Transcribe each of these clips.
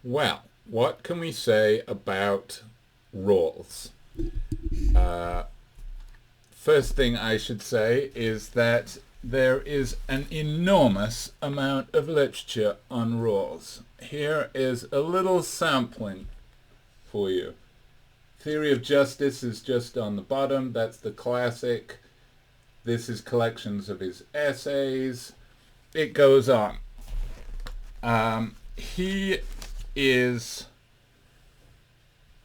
Well, what can we say about Rawls? Uh, First thing I should say is that there is an enormous amount of literature on Rawls. Here is a little sampling for you. Theory of Justice is just on the bottom. That's the classic. This is collections of his essays. It goes on. He is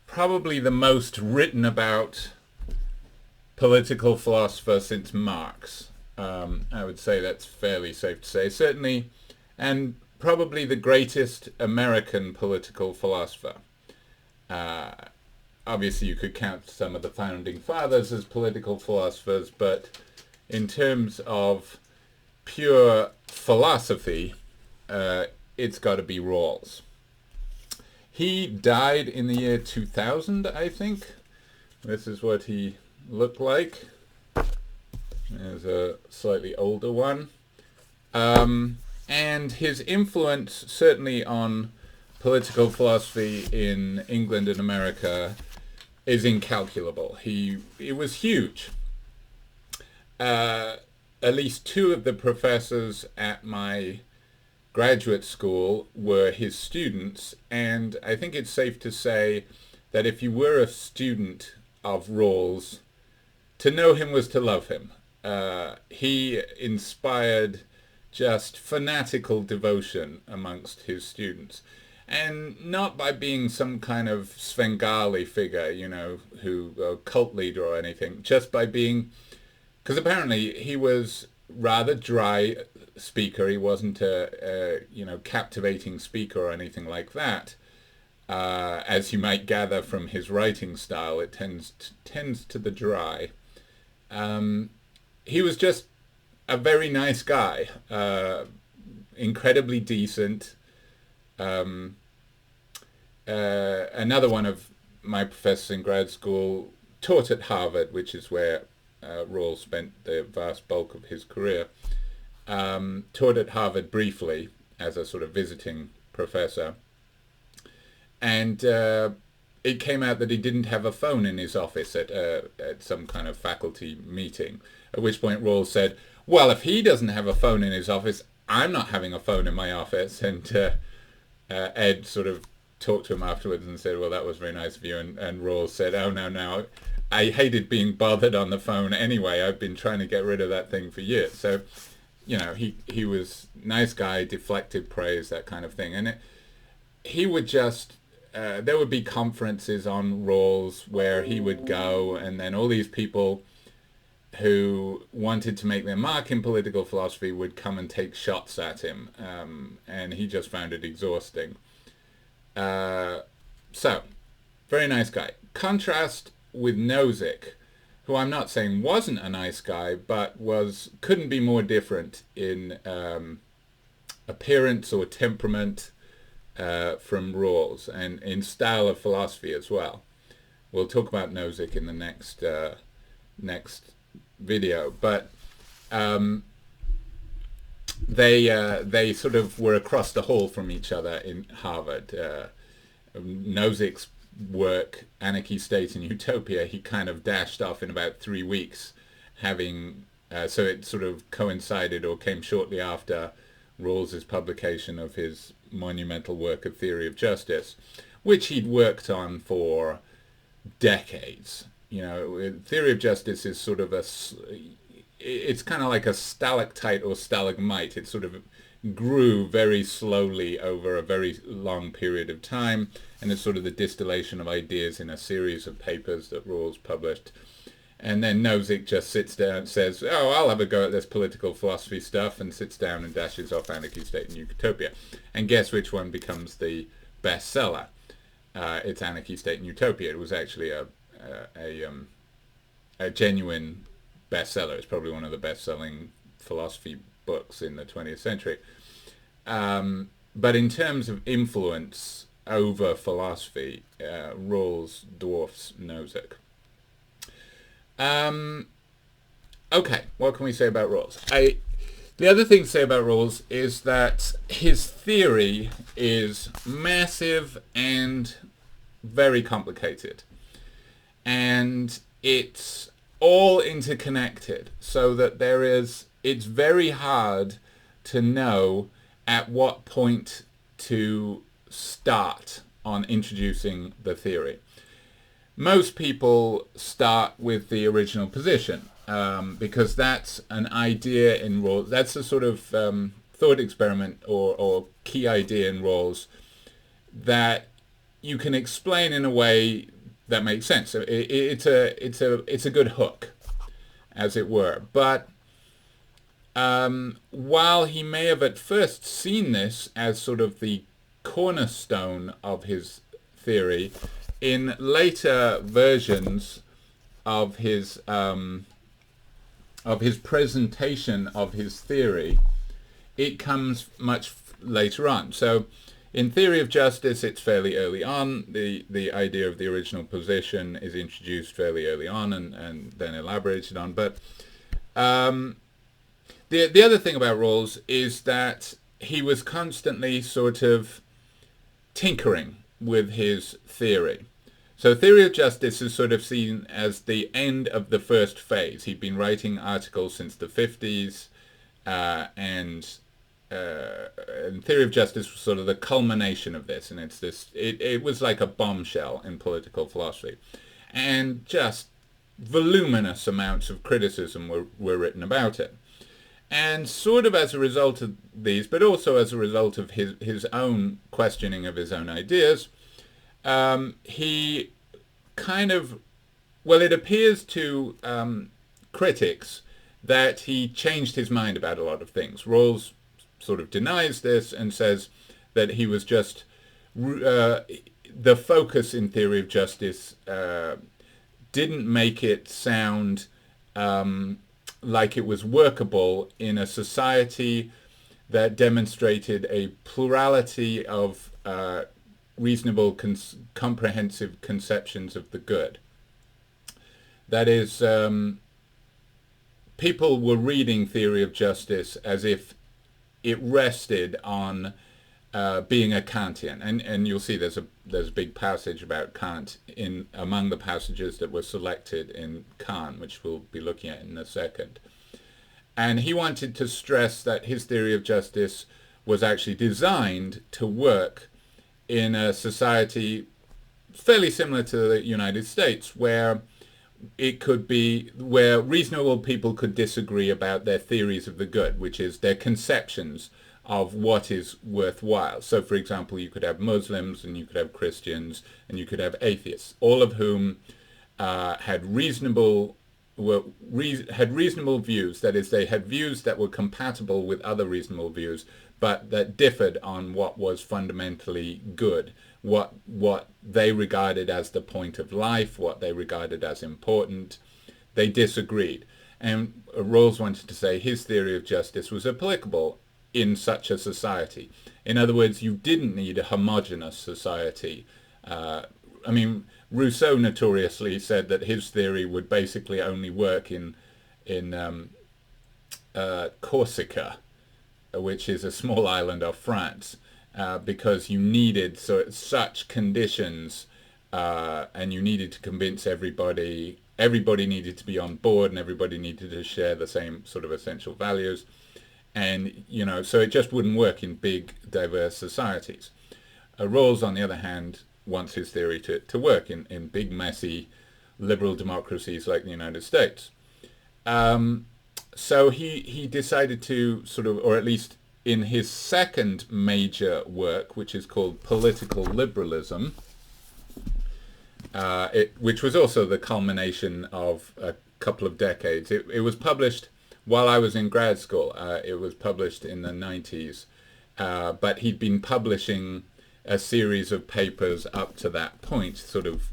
probably the most written about political philosopher since Marx. I would say that's fairly safe to say. Certainly, and probably the greatest American political philosopher. Uh, Obviously, you could count some of the founding fathers as political philosophers, but in terms of pure philosophy, it's got to be Rawls. He died in the year 2000, I think. This is what he looked like. There's a slightly older one. And his influence, certainly on political philosophy in England and America, is incalculable. It was huge. At least two of the professors at my graduate school were his students, and I think it's safe to say that if you were a student of Rawls, to know him was to love him. He inspired just fanatical devotion amongst his students. And not by being some kind of Svengali figure, who a cult leader or anything, just by being, because apparently he was rather dry speaker. He wasn't a captivating speaker or anything like that. As you might gather from his writing style, it tends to the dry. He was just a very nice guy, incredibly decent. Another one of my professors in grad school taught at Harvard, which is where Rawls spent the vast bulk of his career. Taught at Harvard briefly as a sort of visiting professor. And it came out that he didn't have a phone in his office at some kind of faculty meeting, at which point Rawls said, well, if he doesn't have a phone in his office, I'm not having a phone in my office. And Ed sort of talked to him afterwards and said, well, that was very nice of you. And Rawls said, oh, no, I hated being bothered on the phone anyway. I've been trying to get rid of that thing for years. So, he was nice guy, deflected praise, that kind of thing. And he would just, there would be conferences on Rawls where he would go, and then all these people who wanted to make their mark in political philosophy would come and take shots at him, and he just found it exhausting. So, very nice guy. Contrast with Nozick, who I'm not saying wasn't a nice guy, but couldn't be more different in appearance or temperament from Rawls, and in style of philosophy as well. We'll talk about Nozick in the next video, but they sort of were across the hall from each other in Harvard. Nozick's work, Anarchy, State and Utopia, he kind of dashed off in about 3 weeks, having so it sort of coincided or came shortly after Rawls's publication of his monumental work of Theory of Justice, which he'd worked on for decades. Theory of Justice is sort of it's kind of like a stalactite or stalagmite. It sort of grew very slowly over a very long period of time, and it's sort of the distillation of ideas in a series of papers that Rawls published. And then Nozick just sits down and says, oh, I'll have a go at this political philosophy stuff, and sits down and dashes off Anarchy, State and Utopia. And guess which one becomes the bestseller? It's Anarchy, State and Utopia. It was actually a genuine bestseller. It's probably one of the best-selling philosophy books in the 20th century. But in terms of influence over philosophy, Rawls dwarfs Nozick. Okay, what can we say about Rawls? The other thing to say about Rawls is that his theory is massive and very complicated. And it's all interconnected, so that it's very hard to know at what point to start on introducing the theory. Most people start with the original position, because that's an idea in Rawls. That's a sort of thought experiment or key idea in Rawls that you can explain in a way that makes sense. It's a good hook, as it were. But while he may have at first seen this as sort of the cornerstone of his theory, in later versions of his presentation of his theory, it comes much later on. So in Theory of Justice, it's fairly early on. The idea of the original position is introduced fairly early on and then elaborated on. But the other thing about Rawls is that he was constantly sort of tinkering with his theory. So Theory of Justice is sort of seen as the end of the first phase. He'd been writing articles since the 50s, and Theory of Justice was sort of the culmination of this, and it was like a bombshell in political philosophy. And just voluminous amounts of criticism were written about it. And sort of as a result of these, but also as a result of his own questioning of his own ideas, he kind of, well, it appears to critics that he changed his mind about a lot of things. Rawls sort of denies this and says that he was just, the focus in Theory of Justice didn't make it sound like it was workable in a society that demonstrated a plurality of reasonable, comprehensive conceptions of the good. That is, people were reading Theory of Justice as if it rested on being a Kantian, and you'll see there's a big passage about Kant among the passages that were selected in Kant, which we'll be looking at in a second. And he wanted to stress that his theory of justice was actually designed to work in a society fairly similar to the United States, where where reasonable people could disagree about their theories of the good, which is their conceptions of what is worthwhile. So, for example, you could have Muslims and you could have Christians and you could have atheists, all of whom had reasonable views. That is, they had views that were compatible with other reasonable views, but that differed on what was fundamentally good, what they regarded as the point of life, what they regarded as important. They disagreed. And Rawls wanted to say his theory of justice was applicable in such a society. In other words, you didn't need a homogeneous society. I mean, Rousseau notoriously said that his theory would basically only work in Corsica, which is a small island of France, because you needed such conditions, and you needed to convince everybody. Everybody needed to be on board, and everybody needed to share the same sort of essential values. And, so it just wouldn't work in big, diverse societies. Rawls, on the other hand, wants his theory to work in big, messy, liberal democracies like the United States. So he decided to sort of, or at least in his second major work, which is called Political Liberalism, which was also the culmination of a couple of decades. It was published while I was in grad school. It was published in the 90s, but he'd been publishing a series of papers up to that point, sort of,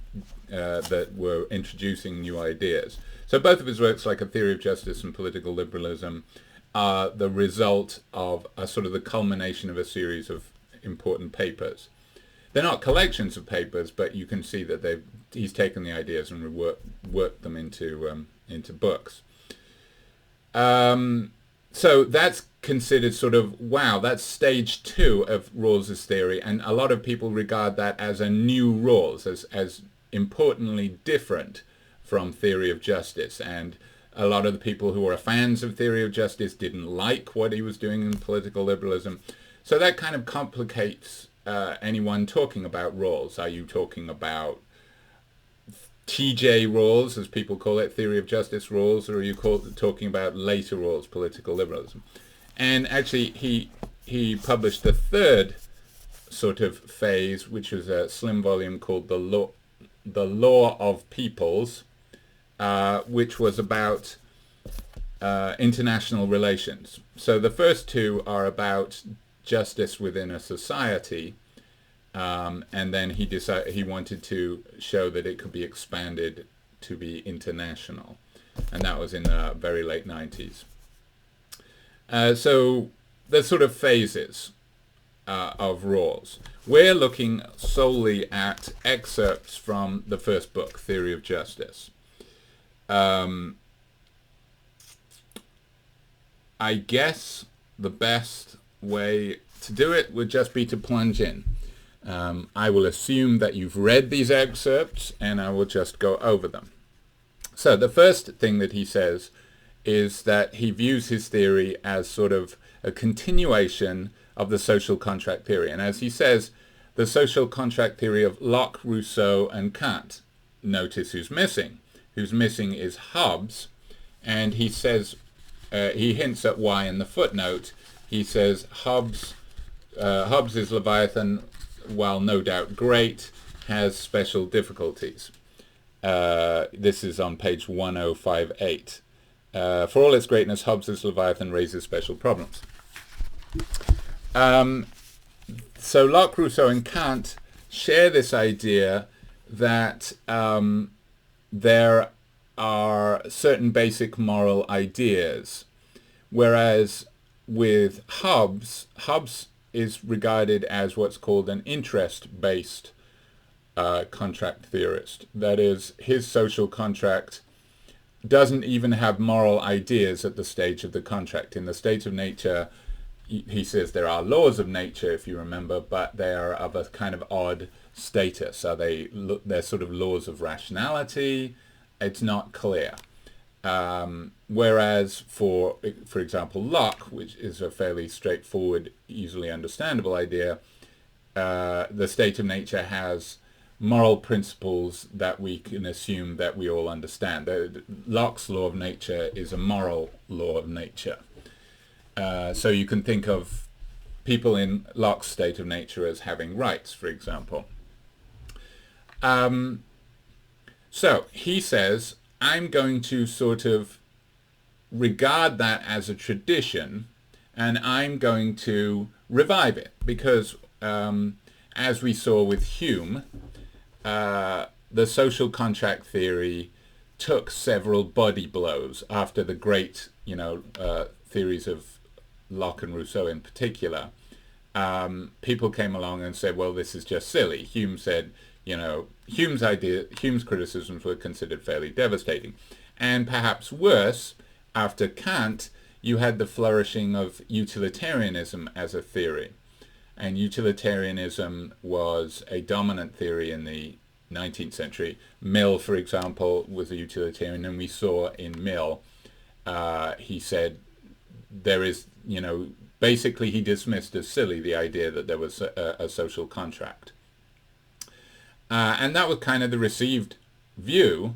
that were introducing new ideas. So both of his works, like A Theory of Justice and Political Liberalism, are the result of a sort of the culmination of a series of important papers. They're not collections of papers, but you can see that he's taken the ideas and worked them into books. So that's considered sort of, wow, that's stage two of Rawls's theory, and a lot of people regard that as a new Rawls, as importantly different from theory of justice. And a lot of the people who are fans of theory of justice didn't like what he was doing in political liberalism. So that kind of complicates anyone talking about Rawls. Are you talking about TJ Rawls, as people call it, theory of justice Rawls, or are you talking about later Rawls, political liberalism? And actually, he published the third sort of phase, which was a slim volume called The Law of Peoples, which was about international relations. So the first two are about justice within a society, and then he wanted to show that it could be expanded to be international, and that was in the very late 90s. So there's sort of phases of Rawls. We're looking solely at excerpts from the first book, Theory of Justice. I guess the best way to do it would just be to plunge in. I will assume that you've read these excerpts, and I will just go over them. So the first thing that he says is that he views his theory as sort of a continuation of the social contract theory. And as he says, the social contract theory of Locke, Rousseau, and Kant. Notice who's missing. Who's missing is Hobbes. And he says, he hints at why in the footnote. He says Hobbes' Leviathan, while no doubt great, has special difficulties. This is on page 1058. For all its greatness, Hobbes' Leviathan raises special problems. So Locke, Rousseau, and Kant share this idea that there are certain basic moral ideas, whereas with Hobbes is regarded as what's called an interest-based contract theorist. That is, his social contract doesn't even have moral ideas at the stage of the contract. In the state of nature, he says there are laws of nature, if you remember, but they are of a kind of odd status. They're sort of laws of rationality. It's not clear. Whereas for example, Locke, which is a fairly straightforward, easily understandable idea, the state of nature has moral principles that we can assume that we all understand. Locke's law of nature is a moral law of nature. So you can think of people in Locke's state of nature as having rights, for example. So he says, I'm going to sort of regard that as a tradition, and I'm going to revive it, because as we saw with Hume, the social contract theory took several body blows after the great, theories of Locke and Rousseau in particular. People came along and said, well, this is just silly. Hume said, Hume's criticisms were considered fairly devastating. And perhaps worse, after Kant, you had the flourishing of utilitarianism as a theory. And utilitarianism was a dominant theory in the 19th century. Mill, for example, was a utilitarian, and we saw in Mill, he said there is, basically he dismissed as silly the idea that there was a social contract. And that was kind of the received view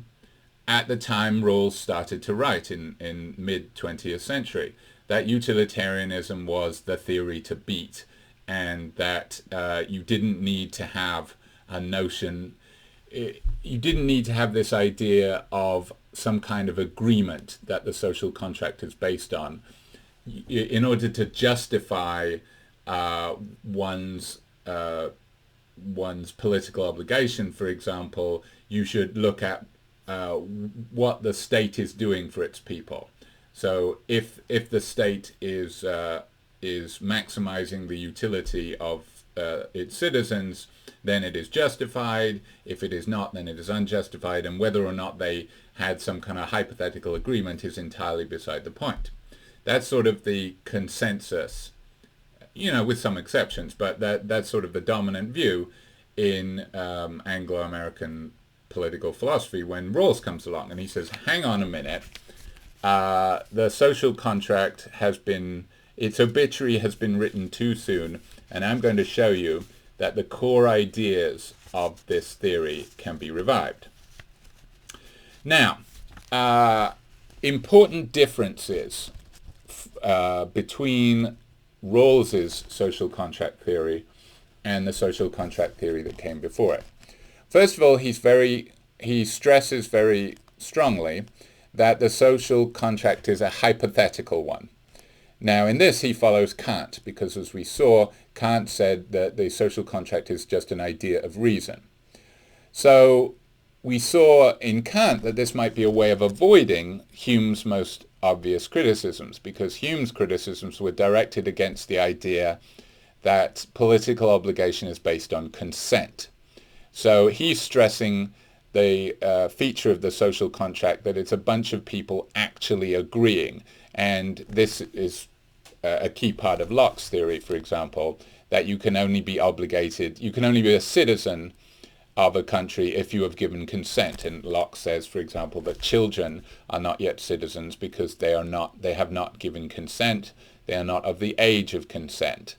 at the time Rawls started to write in mid-20th century, that utilitarianism was the theory to beat, and that you didn't need to have a notion, you didn't need to have this idea of some kind of agreement that the social contract is based on in order to justify one's political obligation. For example, you should look at what the state is doing for its people. So if the state is maximizing the utility of its citizens, then it is justified. If it is not, then it is unjustified. And whether or not they had some kind of hypothetical agreement is entirely beside the point. That's sort of the consensus, with some exceptions, but that's sort of the dominant view in Anglo-American political philosophy when Rawls comes along and he says, hang on a minute, the social contract its obituary has been written too soon, and I'm going to show you that the core ideas of this theory can be revived. Now, important differences between Rawls's social contract theory and the social contract theory that came before it. First of all, he stresses very strongly that the social contract is a hypothetical one. Now, in this, he follows Kant, because as we saw, Kant said that the social contract is just an idea of reason. So we saw in Kant that this might be a way of avoiding Hume's most obvious criticisms, because Hume's criticisms were directed against the idea that political obligation is based on consent. So he's stressing the feature of the social contract that it's a bunch of people actually agreeing. And this is a key part of Locke's theory, for example, that you can only be a citizen of a country if you have given consent. And Locke says, for example, that children are not yet citizens because they have not given consent. They are not of the age of consent.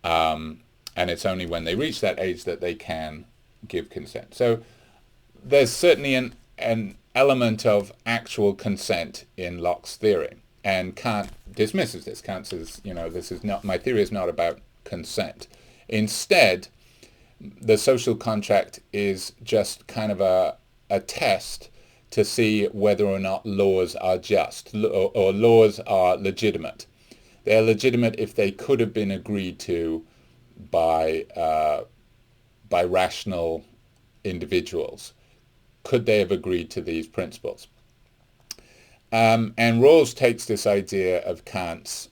And it's only when they reach that age that they can give consent. So there's certainly an element of actual consent in Locke's theory. And Kant dismisses this. Kant says, my theory is not about consent. Instead, the social contract is just kind of a test to see whether or not laws are just or laws are legitimate. They're legitimate if they could have been agreed to by rational individuals. Could they have agreed to these principles? And Rawls takes this idea of Kant's,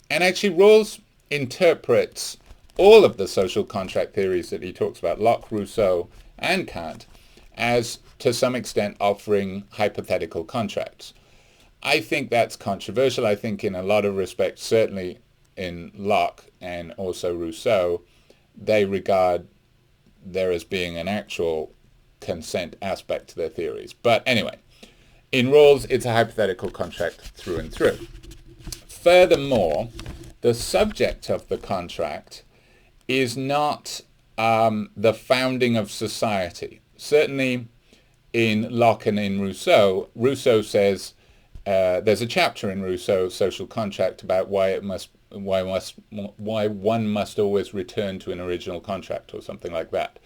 and actually Rawls interprets all of the social contract theories that he talks about, Locke, Rousseau, and Kant, as to some extent offering hypothetical contracts. I think that's controversial. I think in a lot of respects, certainly in Locke and also Rousseau, they regard there as being an actual consent aspect to their theories. But anyway, in Rawls, it's a hypothetical contract through and through. Furthermore, the subject of the contract is not the founding of society. Certainly in Locke and in Rousseau, Rousseau says, there's a chapter in Rousseau's Social Contract about why one must always return to an original contract or something like that,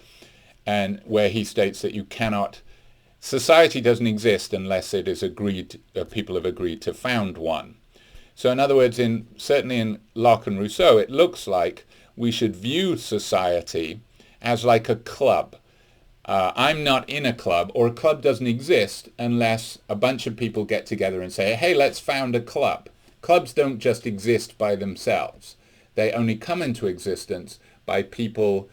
and where he states that society doesn't exist unless it is people have agreed to found one. So in other words, certainly in Locke and Rousseau, it looks like we should view society as like a club. I'm not in a club, or a club doesn't exist unless a bunch of people get together and say, hey, let's found a club. Clubs don't just exist by themselves. They only come into existence by people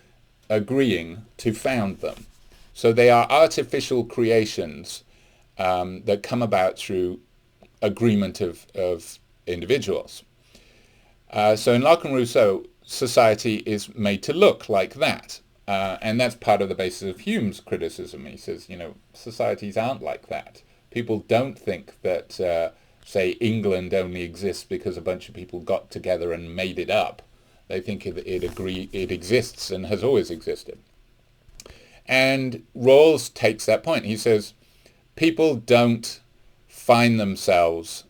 agreeing to found them. So they are artificial creations that come about through agreement of individuals. So in Locke and Rousseau, society is made to look like that. And that's part of the basis of Hume's criticism. He says, societies aren't like that. People don't think that, say, England only exists because a bunch of people got together and made it up. They think it exists and has always existed. And Rawls takes that point. He says, people don't find themselves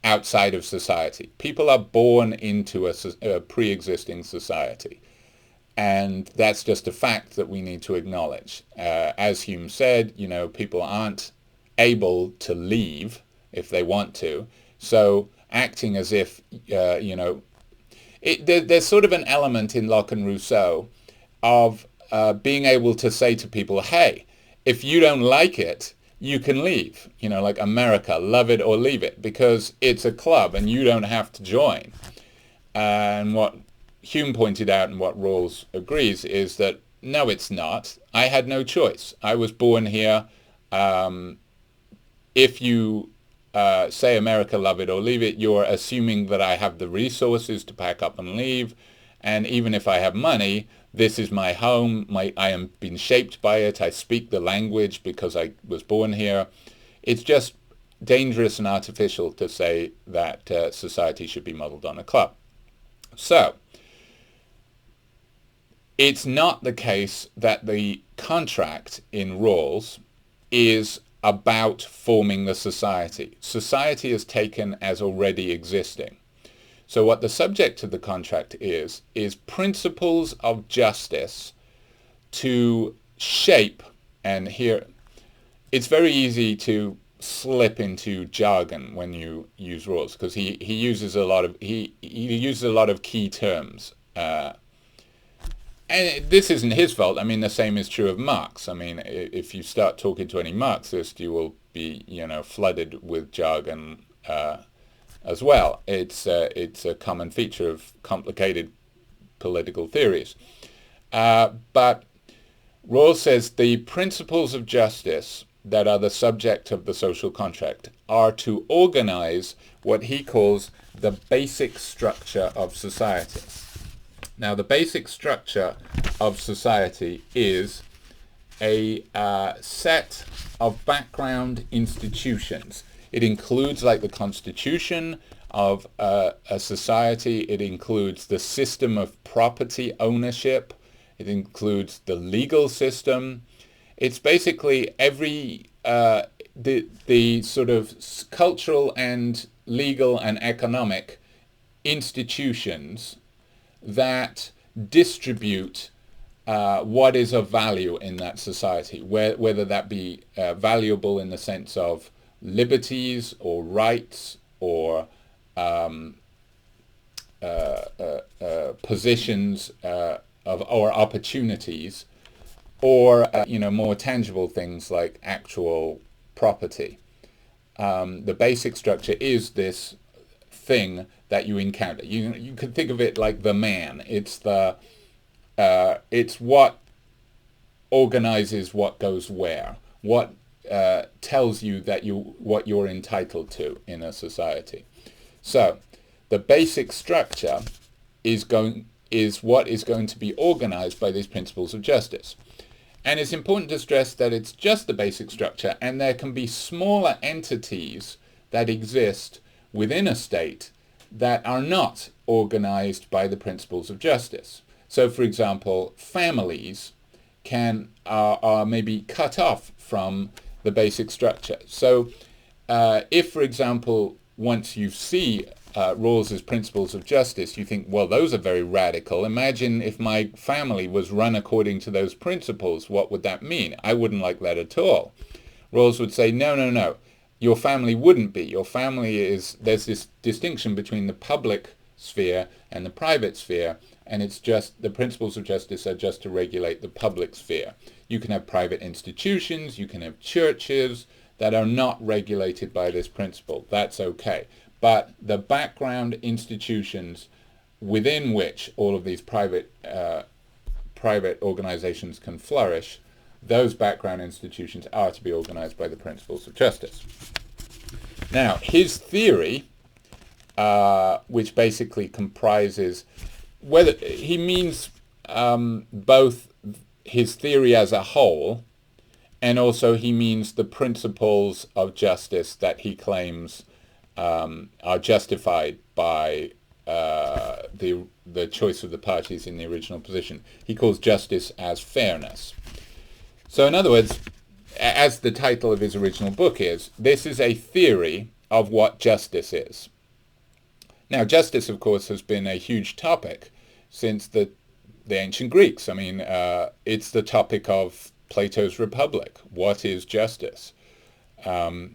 outside of society. People are born into a pre-existing society. And that's just a fact that we need to acknowledge. As Hume said, people aren't able to leave if they want to. So acting as if, there's sort of an element in Locke and Rousseau of being able to say to people, hey, if you don't like it, you can leave. Like America, love it or leave it, because it's a club and you don't have to join. And what Hume pointed out, and what Rawls agrees, is that no, it's not. I had no choice. I was born here. If you say America, love it or leave it, you're assuming that I have the resources to pack up and leave. And even if I have money, this is my home. I am being shaped by it. I speak the language because I was born here. It's just dangerous and artificial to say that society should be modeled on a club. So, it's not the case that the contract in Rawls is about forming the society. Society is taken as already existing. So what the subject of the contract is principles of justice to shape, and here it's very easy to slip into jargon when you use Rawls, because he uses a lot of he uses a lot of key terms. And this isn't his fault. I mean, the same is true of Marx. I mean, if you start talking to any Marxist, you will be, flooded with jargon as well. It's a common feature of complicated political theories. But Rawls says the principles of justice that are the subject of the social contract are to organize what he calls the basic structure of society. Now, the basic structure of society is a set of background institutions. It includes, like the constitution of a society. It includes the system of property ownership. It includes the legal system. It's basically every the sort of cultural and legal and economic institutions that distribute what is of value in that society, whether that be valuable in the sense of liberties or rights or positions or opportunities, or more tangible things like actual property. The basic structure is this thing that you encounter. You could think of it like the man. It's what organizes what goes where, what tells you that what you're entitled to in a society. So the basic structure is what is going to be organized by these principles of justice. And it's important to stress that it's just the basic structure, and there can be smaller entities that exist within a state that are not organized by the principles of justice. So, for example, families are maybe cut off from the basic structure. So, if, for example, once you see Rawls's principles of justice, you think, well, those are very radical. Imagine if my family was run according to those principles. What would that mean? I wouldn't like that at all. Rawls would say, no. Your family wouldn't be. Your family there's this distinction between the public sphere and the private sphere, and it's just the principles of justice are just to regulate the public sphere. You can have private institutions, you can have churches that are not regulated by this principle. That's okay. But the background institutions within which all of these private organizations can flourish, those background institutions are to be organized by the principles of justice. Now, his theory, which basically comprises, whether he means both his theory as a whole, and also he means the principles of justice that he claims are justified by the choice of the parties in the original position. He calls justice as fairness. So in other words, as the title of his original book is, this is a theory of what justice is. Now, justice, of course, has been a huge topic since the ancient Greeks. I mean, it's the topic of Plato's Republic. What is justice? But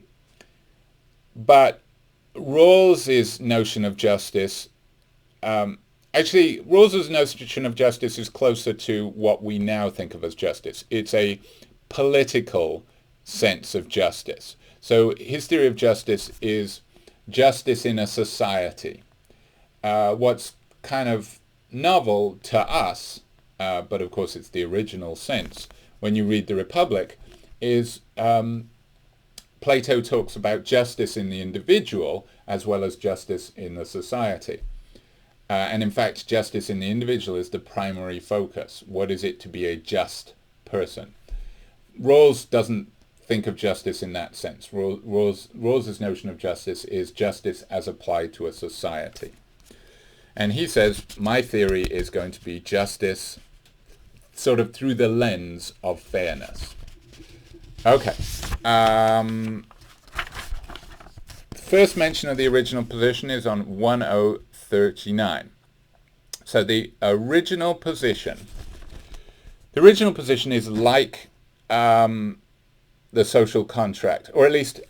Rawls's notion of justice, actually, Rawls's notion of justice is closer to what we now think of as justice. It's a political sense of justice. So his theory of justice is justice in a society. What's kind of novel to us, but of course it's the original sense when you read the Republic, is Plato talks about justice in the individual as well as justice in the society. And in fact, justice in the individual is the primary focus. What is it to be a just person? Rawls doesn't think of justice in that sense. Rawls's notion of justice is justice as applied to a society. And he says, my theory is going to be justice sort of through the lens of fairness. Okay. First mention of the original position is on 1039. So the original position is like the social contract, or at least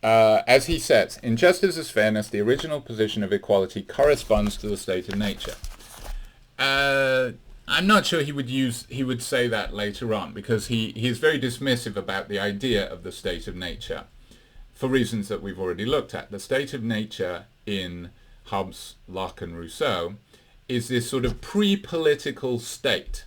as he says, in justice as fairness, the original position of equality corresponds to the state of nature. I'm not sure he would say that later on, because he is very dismissive about the idea of the state of nature for reasons that we've already looked at. The state of nature in Hobbes, Locke and Rousseau is this sort of pre-political state.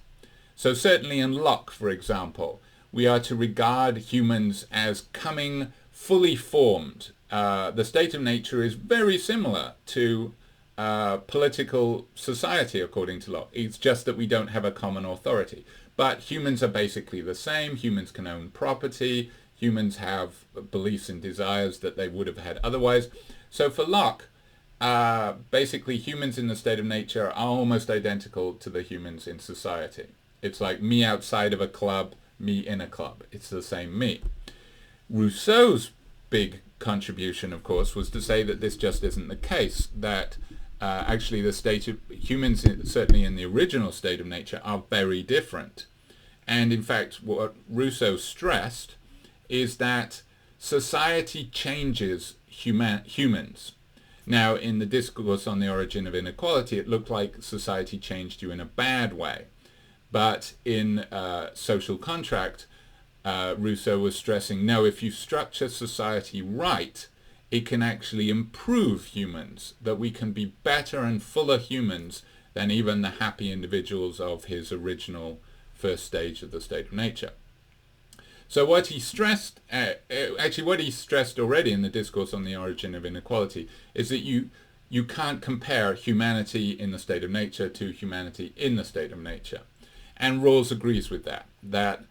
So certainly in Locke, for example, we are to regard humans as coming fully formed. The state of nature is very similar to political society, according to Locke. It's just that we don't have a common authority. But humans are basically the same. Humans can own property. Humans have beliefs and desires that they would have had otherwise. So for Locke, basically humans in the state of nature are almost identical to the humans in society. It's like me outside of a club, me in a club. It's the same me. Rousseau's big contribution, of course, was to say that this just isn't the case, that actually the state of humans, certainly in the original state of nature, are very different. And in fact, what Rousseau stressed is that society changes humans. Now, in the discourse on the origin of inequality, it looked like society changed you in a bad way. But in social contract, Rousseau was stressing, no, if you structure society right, it can actually improve humans, that we can be better and fuller humans than even the happy individuals of his original first stage of the state of nature. So what he stressed, what he stressed already in the discourse on the origin of inequality, is that you can't compare humanity in the state of nature to humanity in the state of nature. And Rawls agrees with that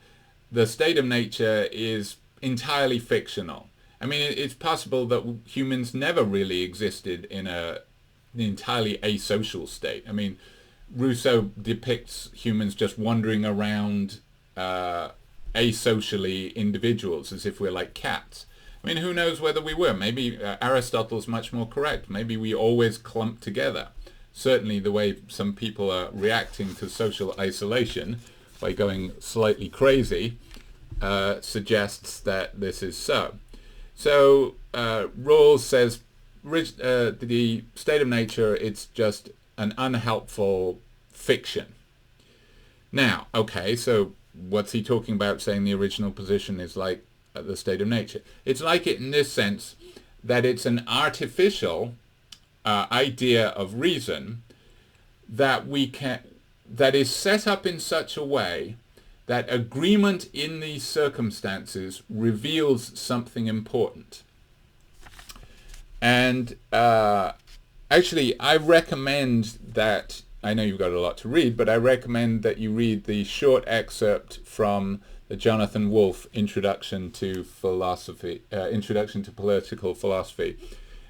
the state of nature is entirely fictional. I mean, it's possible that humans never really existed in an entirely asocial state. I mean, Rousseau depicts humans just wandering around asocially individuals, as if we're like cats. I mean, who knows whether we were? Maybe Aristotle's much more correct. Maybe we always clumped together. Certainly the way some people are reacting to social isolation by going slightly crazy suggests that this is so. So Rawls says the state of nature, it's just an unhelpful fiction. Now, okay, so what's he talking about saying the original position is like the state of nature? It's like it in this sense that it's an artificial idea of reason that is set up in such a way that agreement in these circumstances reveals something important. And actually, I recommend that, I know you've got a lot to read, but I recommend that you read the short excerpt from the Jonathan Wolff Introduction to Political Philosophy,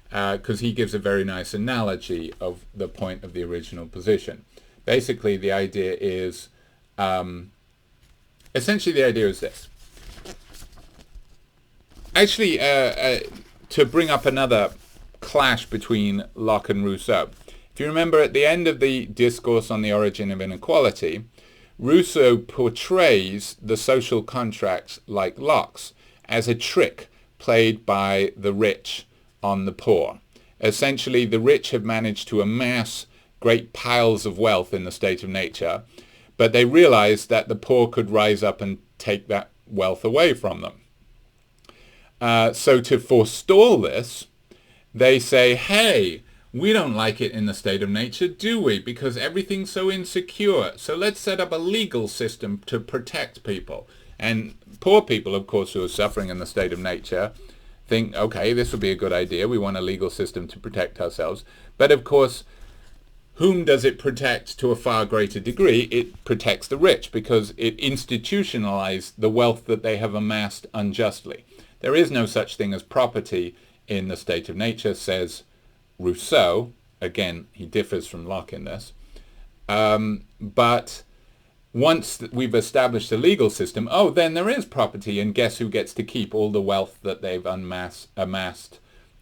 because he gives a very nice analogy of the point of the original position. Basically, the idea is, this. Actually, to bring up another clash between Locke and Rousseau. If you remember, at the end of the discourse on the origin of inequality, Rousseau portrays the social contract like Locke's as a trick played by the rich on the poor. Essentially, the rich have managed to amass great piles of wealth in the state of nature, but they realize that the poor could rise up and take that wealth away from them. So to forestall this, they say, hey, we don't like it in the state of nature, do we? Because everything's so insecure. So let's set up a legal system to protect people. And poor people, of course, who are suffering in the state of nature think, okay, this would be a good idea. We want a legal system to protect ourselves. But of course, whom does it protect to a far greater degree? It protects the rich because it institutionalized the wealth that they have amassed unjustly. There is no such thing as property in the state of nature, says Rousseau. Again, he differs from Locke in this. But once we've established a legal system, then there is property, and guess who gets to keep all the wealth that they've amassed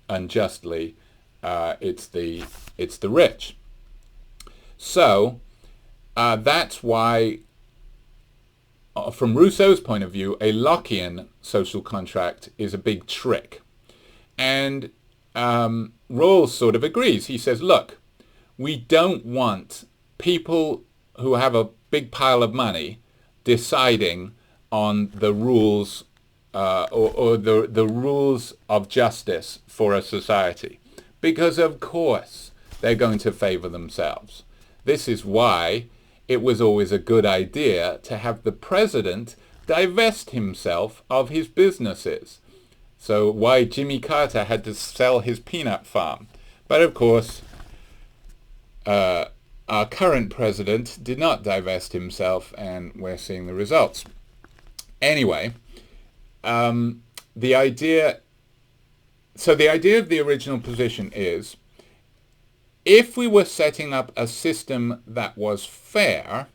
unjustly? It's the rich. So that's why, from Rousseau's point of view, a Lockean social contract is a big trick. And Rawls sort of agrees. He says, look, we don't want people who have a big pile of money deciding on the rules or the rules of justice for a society, because of course they're going to favor themselves. This is why it was always a good idea to have the president divest himself of his businesses. So why Jimmy Carter had to sell his peanut farm. But of course, our current president did not divest himself, and we're seeing the results. Anyway, the idea of the original position is, if we were setting up a system that was fair,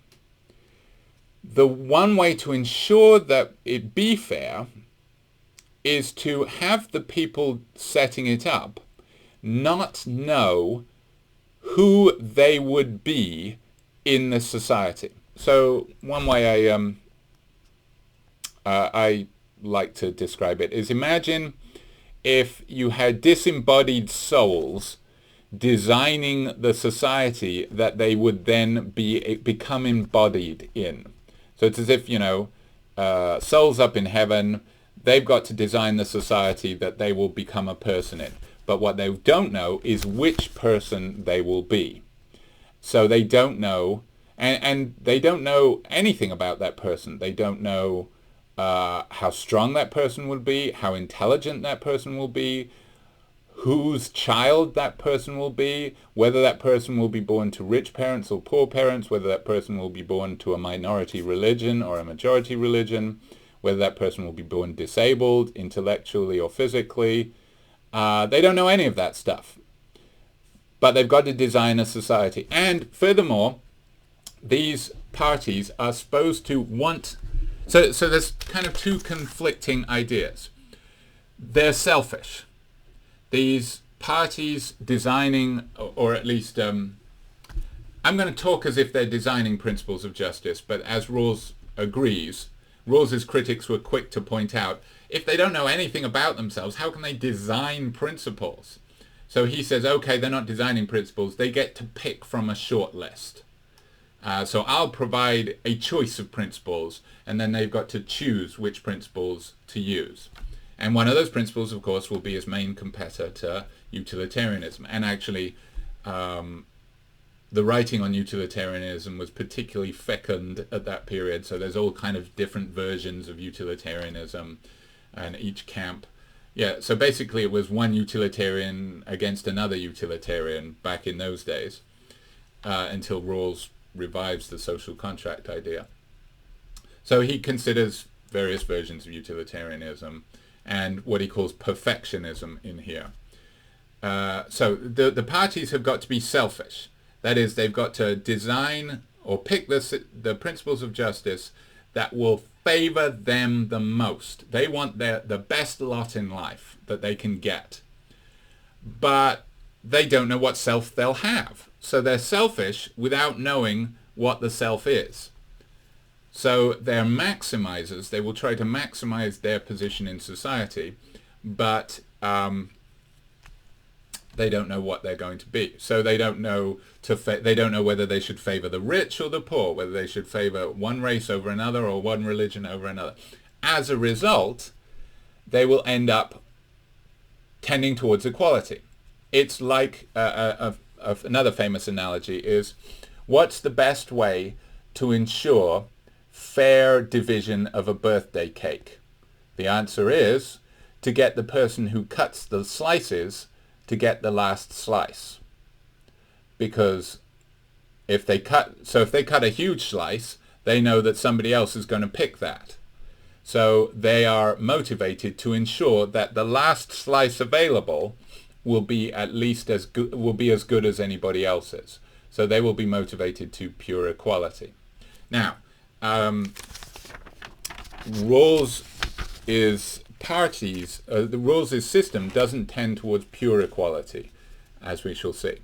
the one way to ensure that it be fair is to have the people setting it up not know who they would be in the society. So one way I like to describe it is, imagine if you had disembodied souls designing the society that they would then become embodied in. So it's as if, souls up in heaven, they've got to design the society that they will become a person in. But what they don't know is which person they will be. So they don't know, and they don't know anything about that person. They don't know how strong that person will be, how intelligent that person will be, whose child that person will be, whether that person will be born to rich parents or poor parents, whether that person will be born to a minority religion or a majority religion, whether that person will be born disabled intellectually or physically. They don't know any of that stuff. But they've got to design a society. And furthermore, these parties are supposed to want... So there's kind of two conflicting ideas. They're selfish. These parties designing, or at least, I'm going to talk as if they're designing principles of justice, but as Rawls agrees, Rawls's critics were quick to point out, if they don't know anything about themselves, how can they design principles? So he says, okay, they're not designing principles, they get to pick from a short list. So I'll provide a choice of principles, and then they've got to choose which principles to use. And one of those principles, of course, will be his main competitor to utilitarianism. And actually, the writing on utilitarianism was particularly fecund at that period. So there's all kind of different versions of utilitarianism, and each camp. Yeah, so basically it was one utilitarian against another utilitarian back in those days, until Rawls revives the social contract idea. So he considers various versions of utilitarianism and what he calls perfectionism in here. So the parties have got to be selfish. That is, they've got to design or pick the principles of justice that will favor them the most. They want the best lot in life that they can get. But they don't know what self they'll have. So they're selfish without knowing what the self is. So they're maximizers. They will try to maximize their position in society, but they don't know what they're going to be. So they don't know they don't know whether they should favor the rich or the poor, whether they should favor one race over another or one religion over another. As a result, they will end up tending towards equality. It's like another famous analogy is, what's the best way to ensure fair division of a birthday cake? The answer is to get the person who cuts the slices to get the last slice. Because if they cut a huge slice, they know that somebody else is going to pick that. So they are motivated to ensure that the last slice available will be at least as good, will be as good as anybody else's. So they will be motivated to pure equality. Now, Rawls' system doesn't tend towards pure equality, as we shall see.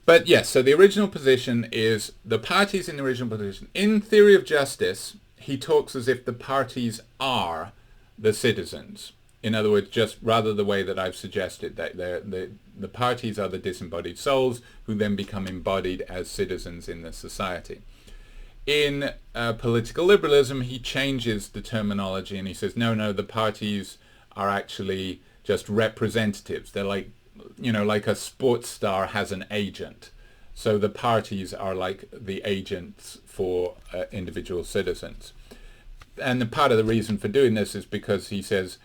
But yes, so the original position is the parties in the original position. In Theory of Justice, he talks as if the parties are the citizens. In other words, just rather the way that I've suggested, that the parties are the disembodied souls who then become embodied as citizens in the society. In political liberalism, he changes the terminology and he says, no, the parties are actually just representatives. They're like, like a sports star has an agent. So the parties are like the agents for individual citizens. And the part of the reason for doing this is because he says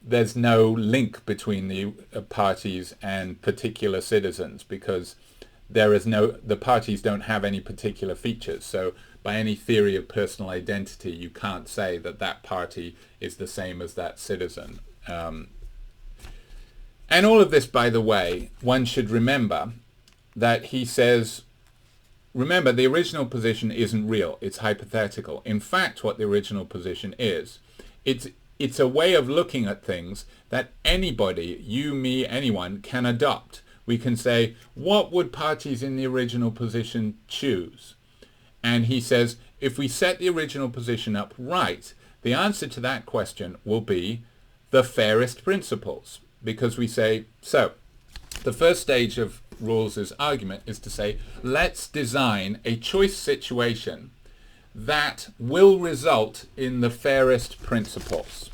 there's no link between the parties and particular citizens, because the parties don't have any particular features. So by any theory of personal identity, you can't say that that party is the same as that citizen. And all of this, by the way, one should remember that he says, remember, the original position isn't real. It's hypothetical. In fact, what the original position is, it's a way of looking at things that anybody, you, me, anyone, can adopt. We can say, what would parties in the original position choose? And he says, if we set the original position up right, the answer to that question will be the fairest principles. Because we say, so the first stage of Rawls's argument is to say, let's design a choice situation that will result in the fairest principles.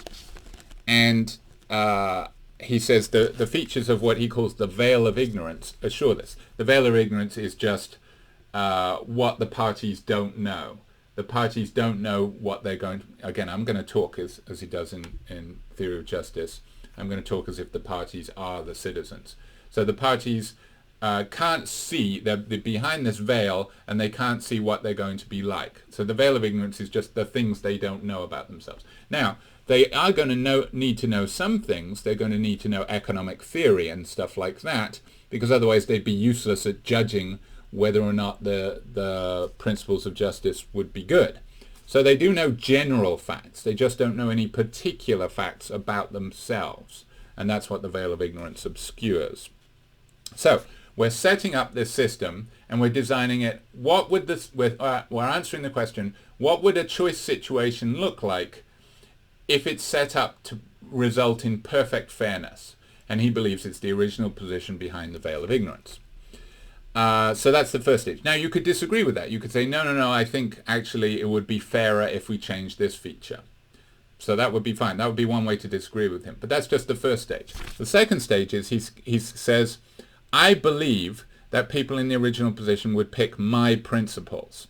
And he says the features of what he calls the veil of ignorance assure this. The veil of ignorance is just what the parties don't know. The parties don't know what they're going to... Again, I'm going to talk as he does in Theory of Justice. I'm going to talk as if the parties are the citizens. So the parties can't see, they're behind this veil, and they can't see what they're going to be like. So the veil of ignorance is just the things they don't know about themselves. Now, they are going to need to know some things. They're going to need to know economic theory and stuff like that, because otherwise they'd be useless at judging whether or not the principles of justice would be good. So they do know general facts. They just don't know any particular facts about themselves. And that's what the veil of ignorance obscures. So we're setting up this system and we're designing it. We're answering the question, what would a choice situation look like if it's set up to result in perfect fairness? And he believes it's the original position behind the veil of ignorance. So that's the first stage. Now, you could disagree with that. You could say, no, I think actually it would be fairer if we changed this feature. So that would be fine. That would be one way to disagree with him. But that's just the first stage. The second stage is he says, I believe that people in the original position would pick my principles.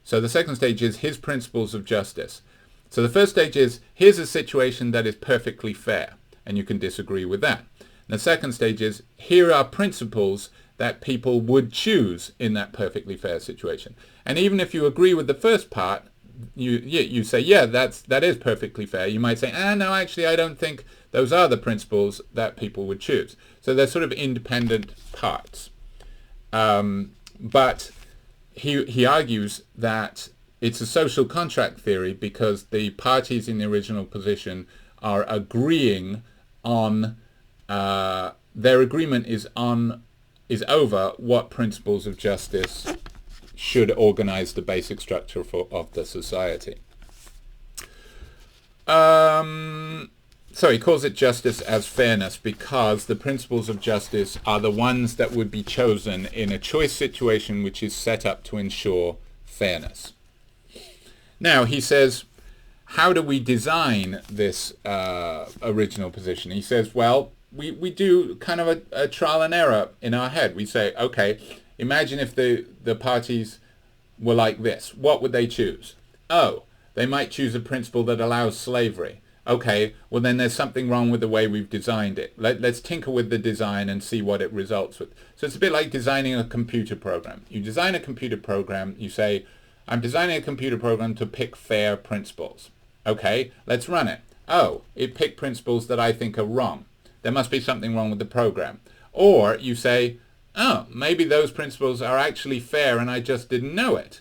So the second stage is his principles of justice. So the first stage is, here's a situation that is perfectly fair. And you can disagree with that. And the second stage is, here are principles that people would choose in that perfectly fair situation. And even if you agree with the first part, you say, yeah, that is perfectly fair. You might say, no, actually, I don't think those are the principles that people would choose. So they're sort of independent parts. But he argues that it's a social contract theory because the parties in the original position are agreeing on, their agreement is over what principles of justice should organize the basic structure of the society. So he calls it justice as fairness because the principles of justice are the ones that would be chosen in a choice situation which is set up to ensure fairness. Now he says, how do we design this original position? He says, well, we do kind of a trial and error in our head. We say, okay, imagine if the parties were like this. What would they choose? Oh, they might choose a principle that allows slavery. Okay, well then there's something wrong with the way we've designed it. Let's tinker with the design and see what it results with. So it's a bit like designing a computer program. You design a computer program, you say, I'm designing a computer program to pick fair principles. Okay, let's run it. Oh, it picked principles that I think are wrong. There must be something wrong with the program. Or you say, oh, maybe those principles are actually fair and I just didn't know it.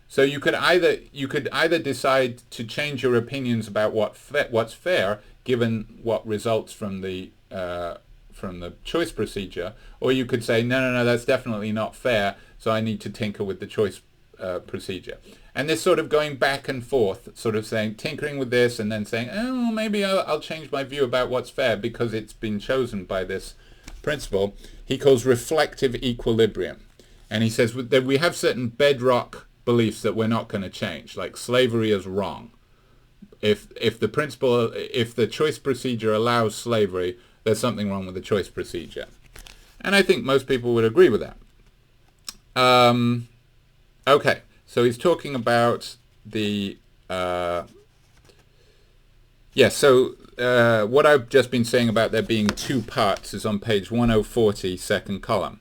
So you could either decide to change your opinions about what's fair, given what results from the choice procedure, or you could say no, that's definitely not fair. So I need to tinker with the choice procedure. And this sort of going back and forth, sort of saying tinkering with this, and then saying, oh, maybe I'll change my view about what's fair because it's been chosen by this principle. He calls reflective equilibrium, and he says that we have certain bedrock beliefs that we're not going to change, like slavery is wrong. If the choice procedure allows slavery, there's something wrong with the choice procedure. And I think most people would agree with that. Okay, so he's talking about the what I've just been saying about there being two parts is on page 1040, second column.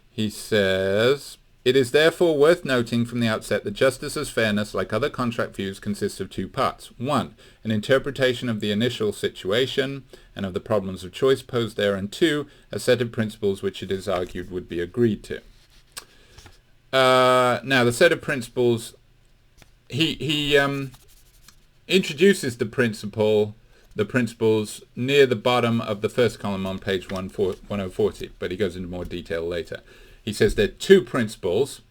He says, it is therefore worth noting from the outset that justice as fairness, like other contract views, consists of two parts. One, an interpretation of the initial situation and of the problems of choice posed there, and two, a set of principles which it is argued would be agreed to. Now, the set of principles, he introduces the principles near the bottom of the first column on page 1040, but he goes into more detail later. He says there are two principles.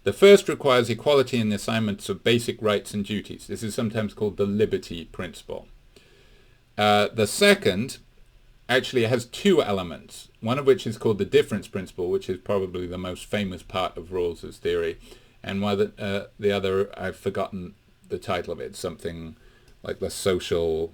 The first requires equality in the assignments of basic rights and duties. This is sometimes called the liberty principle. The second actually has two elements, one of which is called the difference principle, which is probably the most famous part of Rawls's theory, and the other, I've forgotten the title of it, something like the social,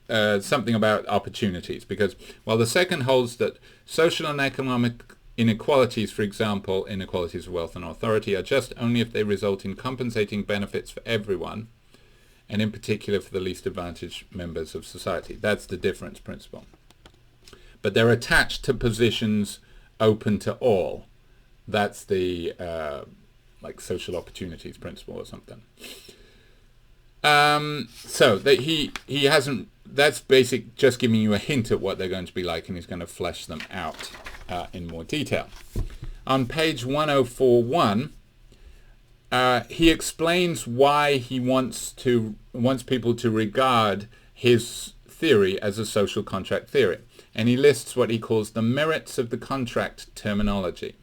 something about opportunities, because while the second holds that social and economic inequalities, for example, inequalities of wealth and authority, are just only if they result in compensating benefits for everyone, and in particular for the least advantaged members of society. That's the difference principle. But they're attached to positions open to all. That's the like social opportunities principle or something. So that he hasn't. That's basic. Just giving you a hint at what they're going to be like, and he's going to flesh them out in more detail. On page 1041, he explains why he wants people to regard his theory as a social contract theory, and he lists what he calls the merits of the contract terminology.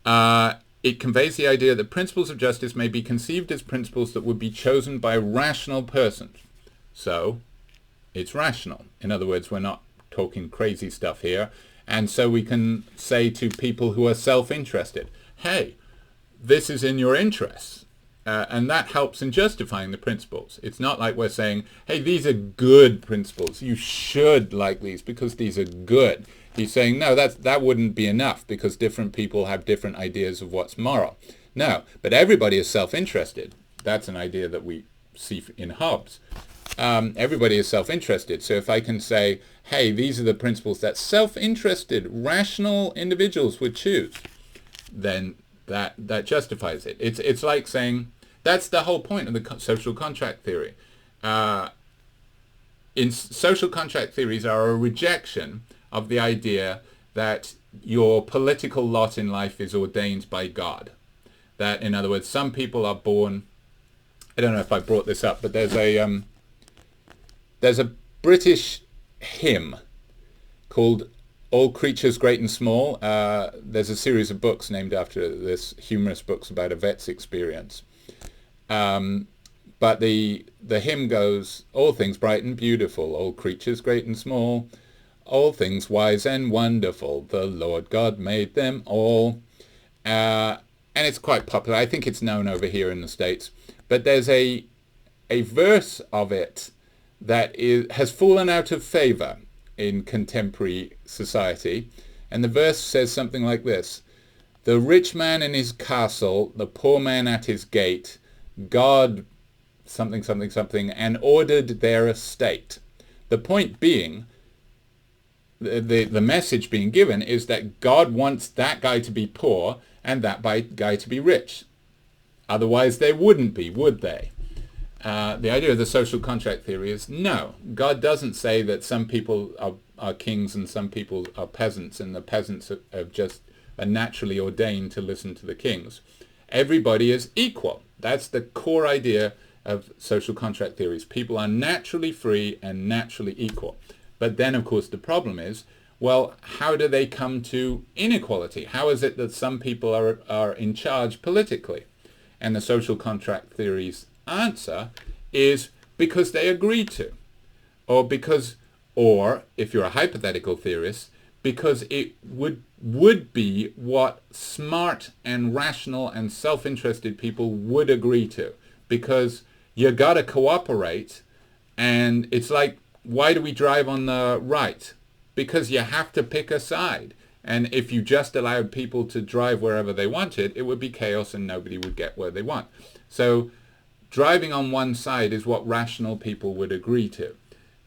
It conveys the idea that principles of justice may be conceived as principles that would be chosen by rational persons. So, it's rational. In other words, we're not talking crazy stuff here. And so we can say to people who are self-interested, hey, this is in your interests. And that helps in justifying the principles. It's not like we're saying, hey, these are good principles. You should like these because these are good. He's saying, no, that wouldn't be enough because different people have different ideas of what's moral. No, but everybody is self-interested. That's an idea that we see in Hobbes. Everybody is self-interested. So if I can say, hey, these are the principles that self-interested, rational individuals would choose, then that justifies it. It's like saying, that's the whole point of the social contract theory. In social contract theories are a rejection of the idea that your political lot in life is ordained by God. That, in other words, some people are born, I don't know if I brought this up, but there's a British hymn called All Creatures Great and Small. There's a series of books named after this, humorous books about a vet's experience. But the hymn goes, all things bright and beautiful, all creatures great and small, all things wise and wonderful, the Lord God made them all. And it's quite popular. I think it's known over here in the States. But there's a verse of it that has fallen out of favor in contemporary society. And the verse says something like this: the rich man in his castle, the poor man at his gate, God something, something, something, and ordered their estate. The point being, the message being given is that God wants that guy to be poor and that guy to be rich. Otherwise they wouldn't be, would they? The idea of the social contract theory is no. God doesn't say that some people are kings and some people are peasants, and the peasants are naturally ordained to listen to the kings. Everybody is equal. That's the core idea of social contract theories. People are naturally free and naturally equal. But then, of course, the problem is, well, how do they come to inequality? How is it that some people are in charge politically? And the social contract theory's answer is because they agreed to, or if you're a hypothetical theorist, because it would be what smart and rational and self-interested people would agree to, because you gotta cooperate. And it's like, why do we drive on the right? Because you have to pick a side. And if you just allowed people to drive wherever they wanted, it would be chaos and nobody would get where they want. So driving on one side is what rational people would agree to.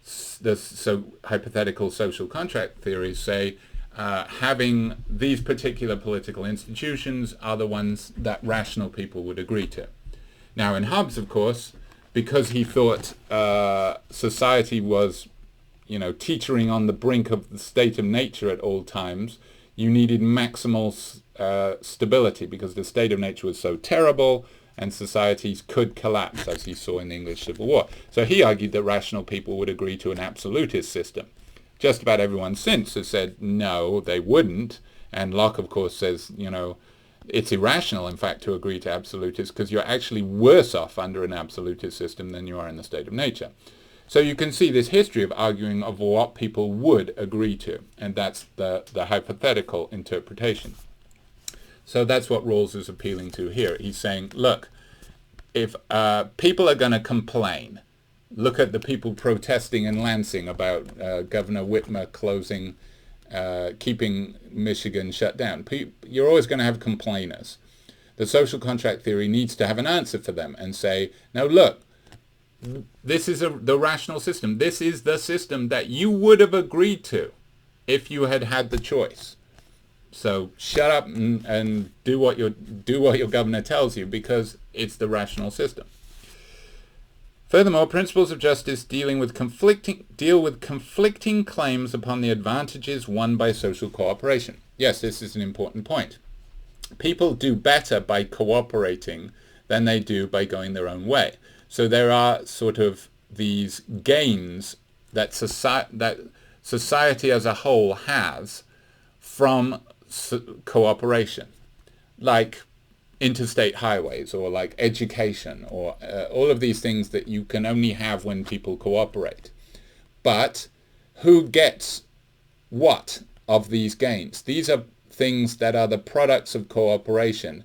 So hypothetical social contract theories say having these particular political institutions are the ones that rational people would agree to. Now in Hobbes, of course, because he thought society was, teetering on the brink of the state of nature at all times, you needed maximal stability, because the state of nature was so terrible and societies could collapse, as he saw in the English Civil War. So he argued that rational people would agree to an absolutist system. Just about everyone since has said no, they wouldn't. And Locke, of course, says, it's irrational, in fact, to agree to absolutists, because you're actually worse off under an absolutist system than you are in the state of nature. So you can see this history of arguing of what people would agree to, and that's the hypothetical interpretation. So that's what Rawls is appealing to here. He's saying, look, if people are going to complain, look at the people protesting in Lansing about Governor Whitmer keeping Michigan shut down. You're always going to have complainers. The social contract theory needs to have an answer for them and say, no, look, this is the rational system. This is the system that you would have agreed to if you had had the choice. So shut up and do what your governor tells you, because it's the rational system. Furthermore, principles of justice deal with conflicting claims upon the advantages won by social cooperation. Yes, this is an important point. People do better by cooperating than they do by going their own way. So there are sort of these gains that society as a whole has from cooperation, like interstate highways, or like education, or all of these things that you can only have when people cooperate. But who gets what of these gains? These are things that are the products of cooperation.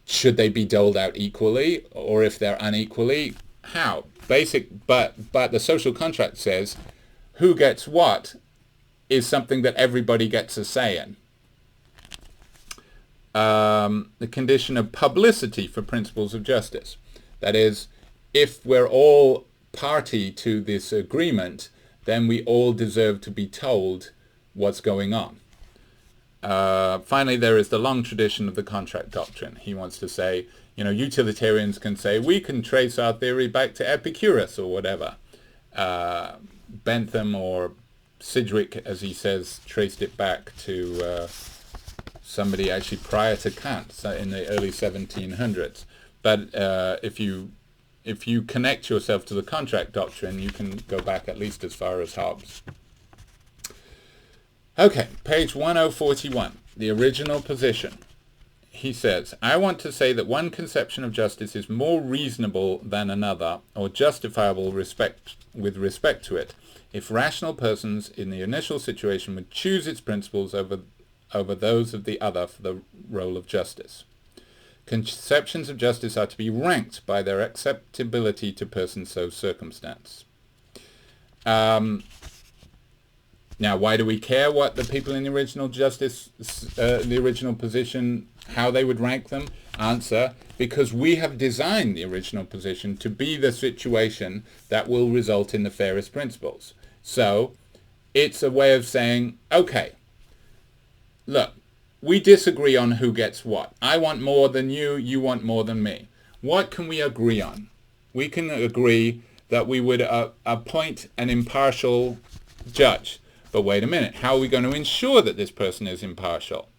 Should they be doled out equally, or if they're unequally, how? But the social contract says who gets what is something that everybody gets a say in. The condition of publicity for principles of justice. That is, if we're all party to this agreement, then we all deserve to be told what's going on. Finally, there is the long tradition of the contract doctrine. He wants to say, utilitarians can say, we can trace our theory back to Epicurus or whatever. Bentham or Sidgwick, as he says, traced it back to somebody actually prior to Kant, so in the early 1700s. But if you connect yourself to the contract doctrine, you can go back at least as far as Hobbes. Okay, page 1041, the original position. He says, I want to say that one conception of justice is more reasonable than another, or justifiable with respect to it, if rational persons in the initial situation would choose its principles over those of the other for the role of justice. Conceptions of justice are to be ranked by their acceptability to persons so circumstanced. Now, why do we care what the people in the original the original position, how they would rank them? Answer, because we have designed the original position to be the situation that will result in the fairest principles. So it's a way of saying, okay, look, we disagree on who gets what. I want more than you, you want more than me. What can we agree on? We can agree that we would appoint an impartial judge. But wait a minute, how are we going to ensure that this person is impartial?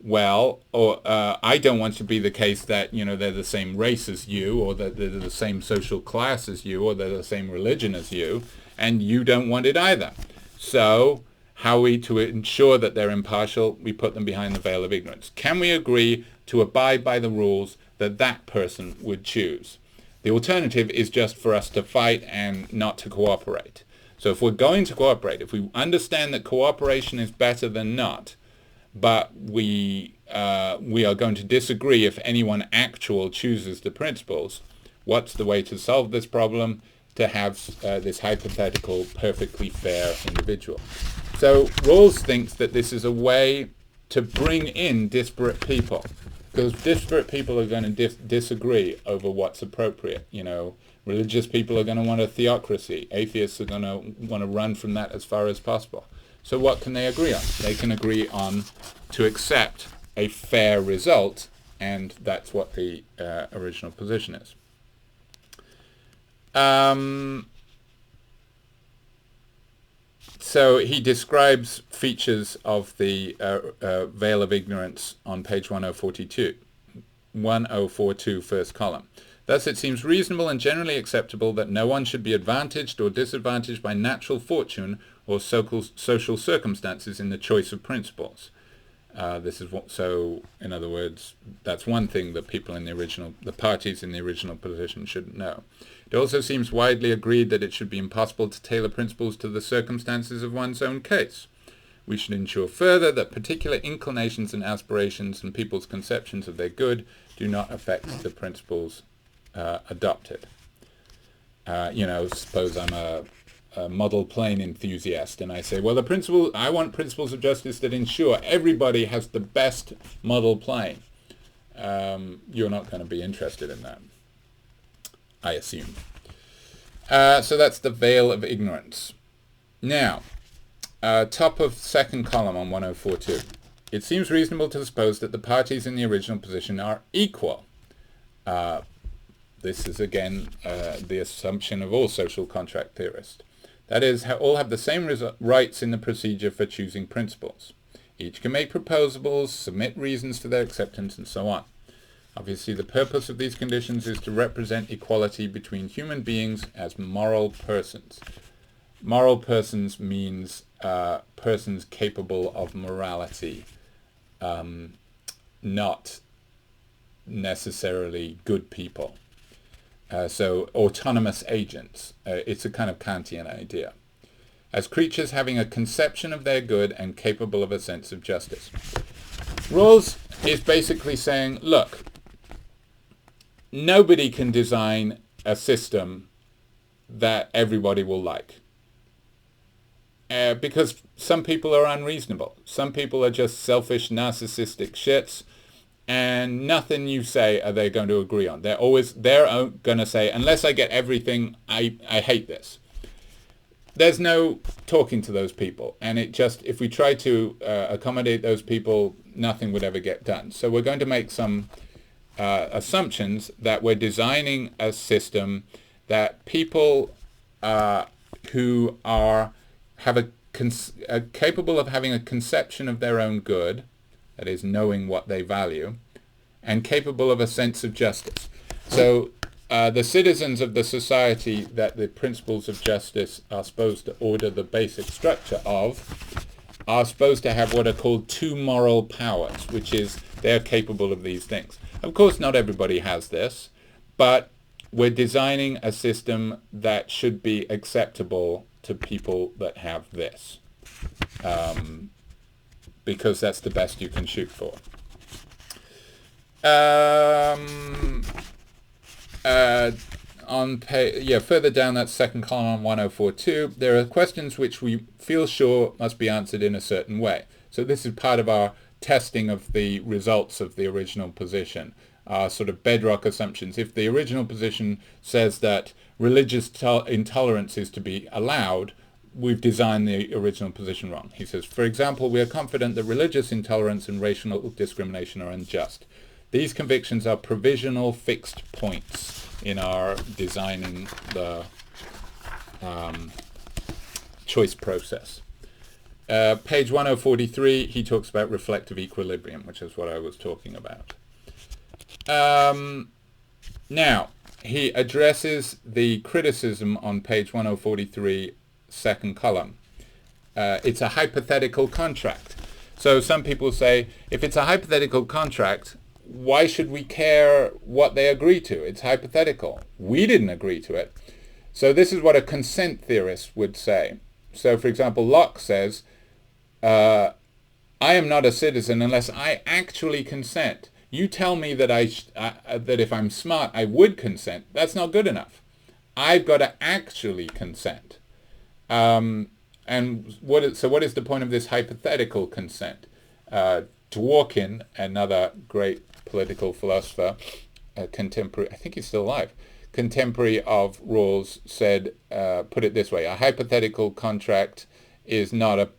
Well, I don't want to be the case that, they're the same race as you, or that they're the same social class as you, or they're the same religion as you, and you don't want it either. So how are we to ensure that they're impartial? We put them behind the veil of ignorance. Can we agree to abide by the rules that that person would choose? The alternative is just for us to fight and not to cooperate. So if we're going to cooperate, if we understand that cooperation is better than not, but we are going to disagree if anyone actual chooses the principles, what's the way to solve this problem? To have this hypothetical, perfectly fair individual. So Rawls thinks that this is a way to bring in disparate people, because disparate people are going to disagree over what's appropriate. Religious people are going to want a theocracy. Atheists are going to want to run from that as far as possible. So what can they agree on? They can agree on to accept a fair result, and that's what the original position is. So he describes features of the veil of ignorance on page 1042, first column. Thus it seems reasonable and generally acceptable that no one should be advantaged or disadvantaged by natural fortune or social circumstances in the choice of principles. So in other words, that's one thing that the parties in the original position should know. It also seems widely agreed that it should be impossible to tailor principles to the circumstances of one's own case. We should ensure further that particular inclinations and aspirations and people's conceptions of their good do not affect the principles adopted. Suppose I'm a model plane enthusiast and I say, well, I want principles of justice that ensure everybody has the best model plane. You're not going to be interested in that, I assume. So that's the veil of ignorance. Now, top of second column on 1042. It seems reasonable to suppose that the parties in the original position are equal. This is again the assumption of all social contract theorists. That is, all have the same rights in the procedure for choosing principles. Each can make proposals, submit reasons for their acceptance, and so on. Obviously, the purpose of these conditions is to represent equality between human beings as moral persons. Moral persons means persons capable of morality, not necessarily good people. So autonomous agents. It's a kind of Kantian idea. As creatures having a conception of their good and capable of a sense of justice. Rawls is basically saying, look, nobody can design a system that everybody will like. Because some people are unreasonable. Some people are just selfish, narcissistic shits. And nothing you say are they going to agree on. They're going to say, unless I get everything, I hate this. There's no talking to those people. And if we try to accommodate those people, nothing would ever get done. So we're going to make some assumptions that we're designing a system that people who are capable of having a conception of their own good, that is, knowing what they value, and capable of a sense of justice. So the citizens of the society that the principles of justice are supposed to order the basic structure of are supposed to have what are called two moral powers, which is they're capable of these things. Of course, not everybody has this, but we're designing a system that should be acceptable to people that have this. Because that's the best you can shoot for. further down that second column on 1042, there are questions which we feel sure must be answered in a certain way. So this is part of our testing of the results of the original position, our sort of bedrock assumptions. If the original position says that religious intolerance is to be allowed, we've designed the original position wrong. He says, for example, we are confident that religious intolerance and racial discrimination are unjust. These convictions are provisional fixed points in our designing the choice process. Page 1043, he talks about reflective equilibrium, which is what I was talking about. Now, he addresses the criticism on page 1043, second column. It's a hypothetical contract. So some people say, if it's a hypothetical contract, why should we care what they agree to? It's hypothetical. We didn't agree to it. So this is what a consent theorist would say. So, for example, Locke says, I am not a citizen unless I actually consent. You tell me that that if I'm smart, I would consent. That's not good enough. I've got to actually consent. And what is the point of this hypothetical consent? Dworkin, another great political philosopher, contemporary, I think he's still alive, contemporary of Rawls, said, put it this way: a hypothetical contract is not a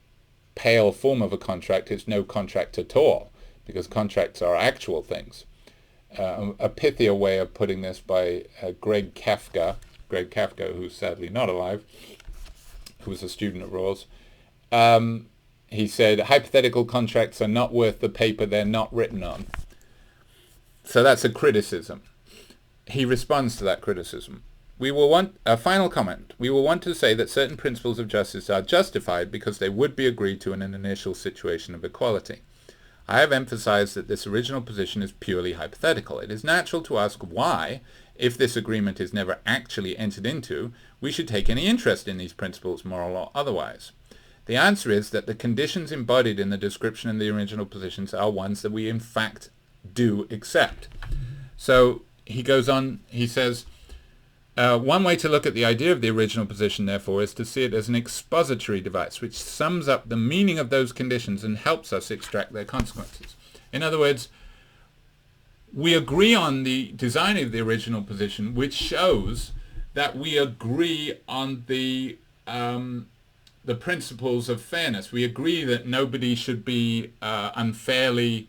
pale form of a contract, it's no contract at all, because contracts are actual things. A pithier way of putting this by Greg Kafka, who's sadly not alive, who was a student at Rawls. He said, hypothetical contracts are not worth the paper they're not written on. So that's a criticism. He responds to that criticism. We will want a final comment. We will want to say that certain principles of justice are justified because they would be agreed to in an initial situation of equality. I have emphasized that this original position is purely hypothetical. It is natural to ask why, if this agreement is never actually entered into, we should take any interest in these principles, moral or otherwise. The answer is that the conditions embodied in the description in the original positions are ones that we in fact do accept. So he goes on, he says, one way to look at the idea of the original position, therefore, is to see it as an expository device which sums up the meaning of those conditions and helps us extract their consequences. In other words, we agree on the design of the original position, which shows that we agree on the principles of fairness. We agree that nobody should be unfairly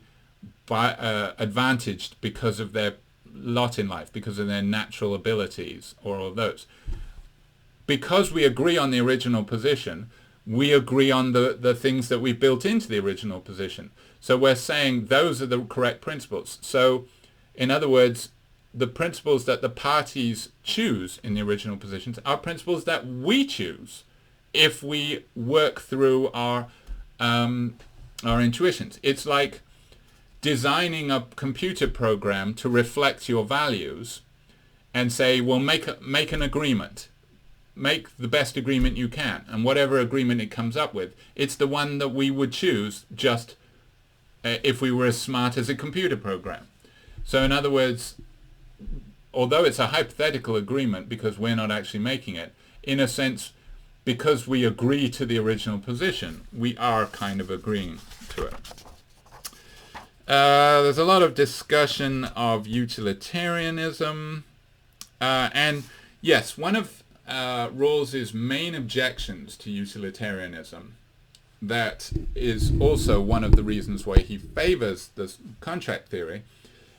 advantaged because of their lot in life, because of their natural abilities or all those. Because we agree on the original position, we agree on the things that we built into the original position. So we're saying those are the correct principles. So in other words, the principles that the parties choose in the original positions are principles that we choose if we work through our intuitions. It's like designing a computer program to reflect your values and say, well, make an agreement. Make the best agreement you can. And whatever agreement it comes up with, it's the one that we would choose just if we were as smart as a computer program. So in other words, although it's a hypothetical agreement because we're not actually making it, in a sense, because we agree to the original position, we are kind of agreeing to it. There's a lot of discussion of utilitarianism. And yes, one of Rawls's main objections to utilitarianism, that is also one of the reasons why he favors this contract theory,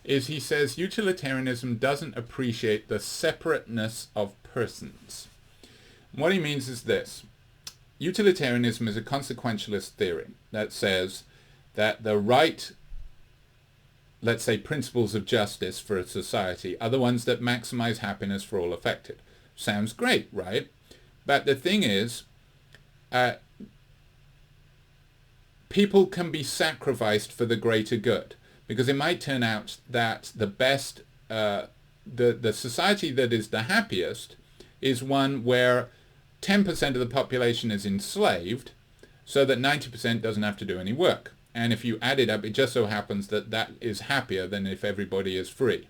is he says utilitarianism doesn't appreciate the separateness of persons. What he means is this. Utilitarianism is a consequentialist theory that says that the right, let's say, principles of justice for a society are the ones that maximize happiness for all affected. Sounds great, right? But the thing is, people can be sacrificed for the greater good, because it might turn out that the best, the society that is the happiest is one where 10% of the population is enslaved so that 90% doesn't have to do any work. And if you add it up, it just so happens that that is happier than if everybody is free.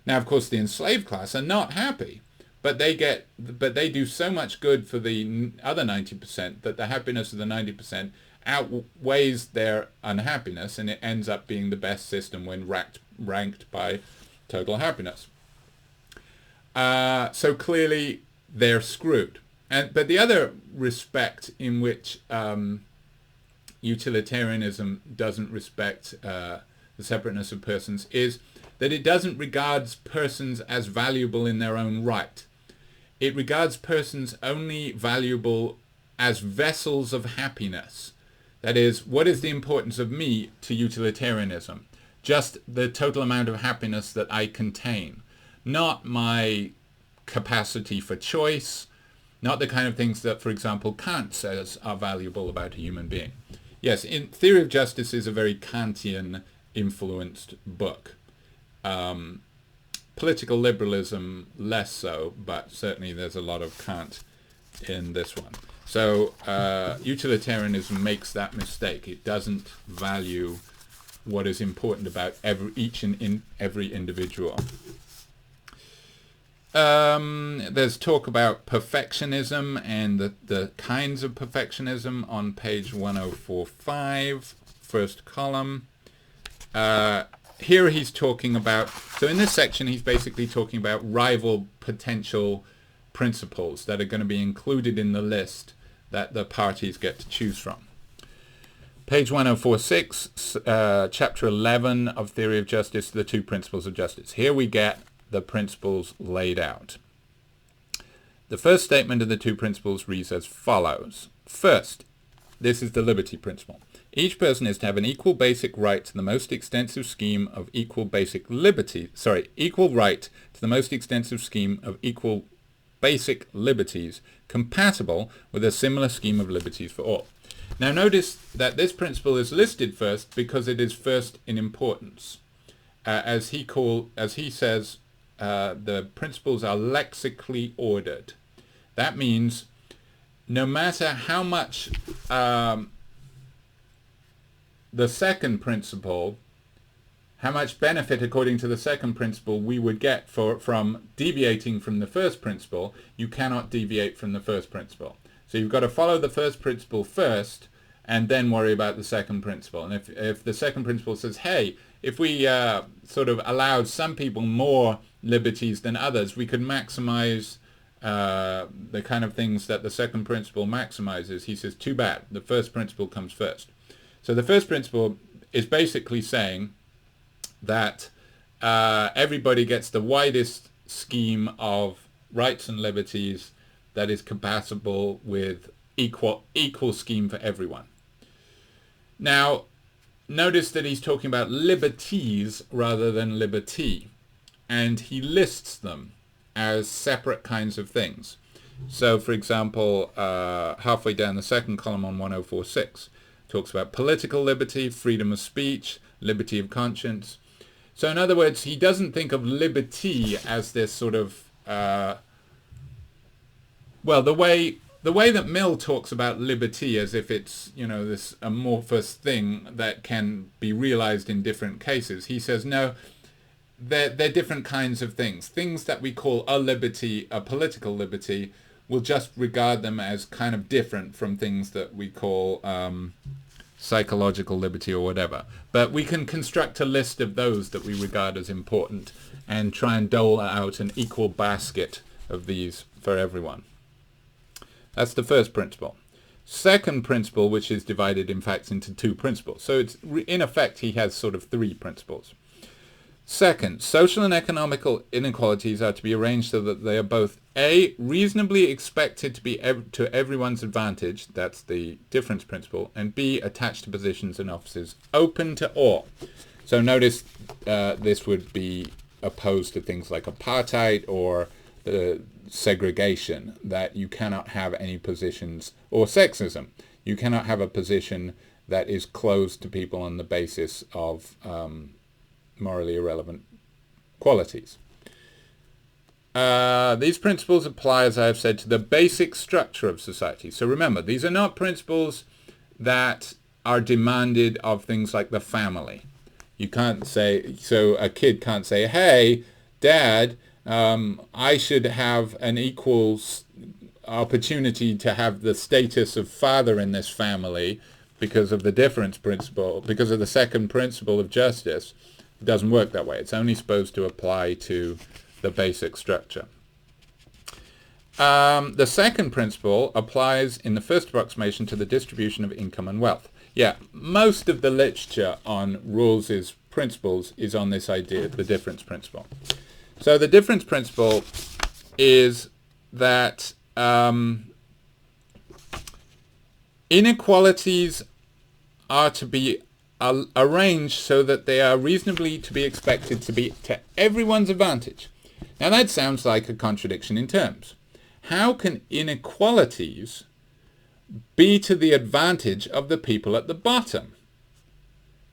Now, of course, the enslaved class are not happy, but they do so much good for the other 90% that the happiness of the 90% outweighs their unhappiness, and it ends up being the best system when ranked by total happiness. So clearly they're screwed. But the other respect in which utilitarianism doesn't respect the separateness of persons is that it doesn't regard persons as valuable in their own right. It regards persons only valuable as vessels of happiness. That is, what is the importance of me to utilitarianism? Just the total amount of happiness that I contain, not my capacity for choice, not the kind of things that, for example, Kant says are valuable about a human being. Yes, in Theory of Justice is a very Kantian-influenced book. Political liberalism, less so, but certainly there's a lot of Kant in this one. So utilitarianism makes that mistake. It doesn't value what is important about every individual. There's talk about perfectionism and the kinds of perfectionism on page 1045, first column. Here he's talking about, so in this section he's basically talking about rival potential principles that are going to be included in the list that the parties get to choose from. Page 1046, chapter 11 of Theory of Justice, the two principles of justice. Here we get the principles laid out. The first statement of the two principles reads as follows. First, this is the liberty principle. Each person is to have an equal basic right to the most extensive scheme of equal right to the most extensive scheme of equal basic liberties compatible with a similar scheme of liberties for all. Now notice that this principle is listed first because it is first in importance. As he says, the principles are lexically ordered. That means no matter how much the second principle, how much benefit according to the second principle we would get from deviating from the first principle, you cannot deviate from the first principle. So you've got to follow the first principle first and then worry about the second principle. And if the second principle says, hey, if we sort of allowed some people more liberties than others, we could maximize the kind of things that the second principle maximizes, he says, too bad, the first principle comes first. So the first principle is basically saying that everybody gets the widest scheme of rights and liberties that is compatible with equal scheme for everyone. Now, notice that he's talking about liberties rather than liberty, and he lists them as separate kinds of things. So, for example, halfway down the second column on 1046, talks about political liberty, freedom of speech, liberty of conscience. So in other words, he doesn't think of liberty as this sort of, the way that Mill talks about liberty as if it's, this amorphous thing that can be realized in different cases. He says, no, they're different kinds of things. Things that we call a liberty, a political liberty, we'll just regard them as kind of different from things that we call psychological liberty or whatever. But we can construct a list of those that we regard as important and try and dole out an equal basket of these for everyone. That's the first principle. Second principle, which is divided in fact into two principles. So it's in effect he has sort of three principles. Second, social and economical inequalities are to be arranged so that they are both A, reasonably expected to be to everyone's advantage, that's the difference principle, and B, attached to positions and offices open to all. So notice this would be opposed to things like apartheid or segregation, that you cannot have any positions, or sexism. You cannot have a position that is closed to people on the basis of morally irrelevant qualities. These principles apply, as I have said, to the basic structure of society. So remember, these are not principles that are demanded of things like the family. You can't say, so a kid can't say, hey, dad, I should have an equal opportunity to have the status of father in this family because of the difference principle, because of the second principle of justice. It doesn't work that way. It's only supposed to apply to the basic structure. The second principle applies in the first approximation to the distribution of income and wealth. Yeah, most of the literature on Rawls's principles is on this idea, the difference principle. So the difference principle is that inequalities are to be arranged so that they are reasonably to be expected to be to everyone's advantage. Now that sounds like a contradiction in terms. How can inequalities be to the advantage of the people at the bottom?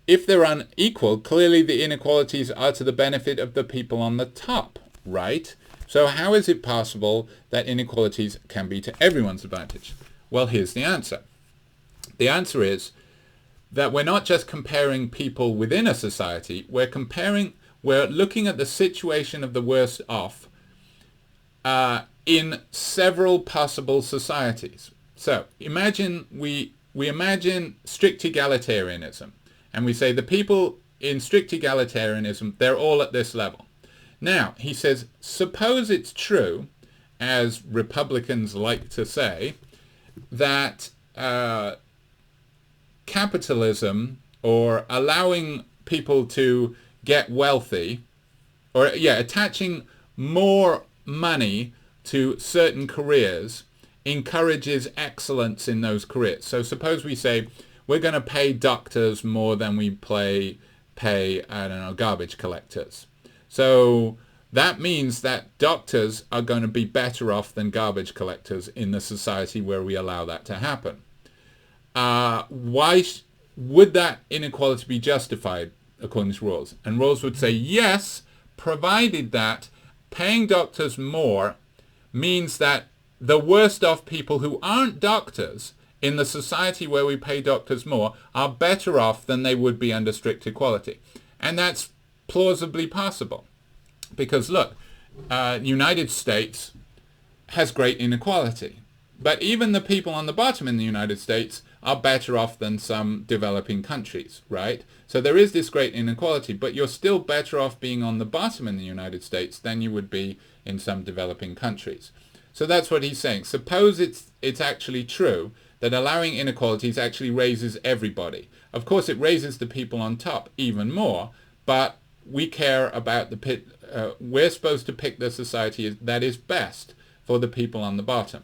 If they're unequal, clearly the inequalities are to the benefit of the people on the top, right? So how is it possible that inequalities can be to everyone's advantage? Well, here's the answer. The answer is that we're not just comparing people within a society, we're looking at the situation of the worst off in several possible societies. So imagine we imagine strict egalitarianism, and we say the people in strict egalitarianism, they're all at this level. Now, he says, suppose it's true, as Republicans like to say, that capitalism, or allowing people to get wealthy, or attaching more money to certain careers encourages excellence in those careers. So suppose we say we're going to pay doctors more than we pay garbage collectors. So that means that doctors are going to be better off than garbage collectors in the society where we allow that to happen. Why would that inequality be justified according to Rawls? And Rawls would say yes, provided that paying doctors more means that the worst off people who aren't doctors in the society where we pay doctors more are better off than they would be under strict equality. And that's plausibly possible. Because look, United States has great inequality. But even the people on the bottom in the United States are better off than some developing countries, right? So there is this great inequality, but you're still better off being on the bottom in the United States than you would be in some developing countries. So that's what he's saying. Suppose it's actually true that allowing inequalities actually raises everybody. Of course, it raises the people on top even more, but we care about we're supposed to pick the society that is best for the people on the bottom.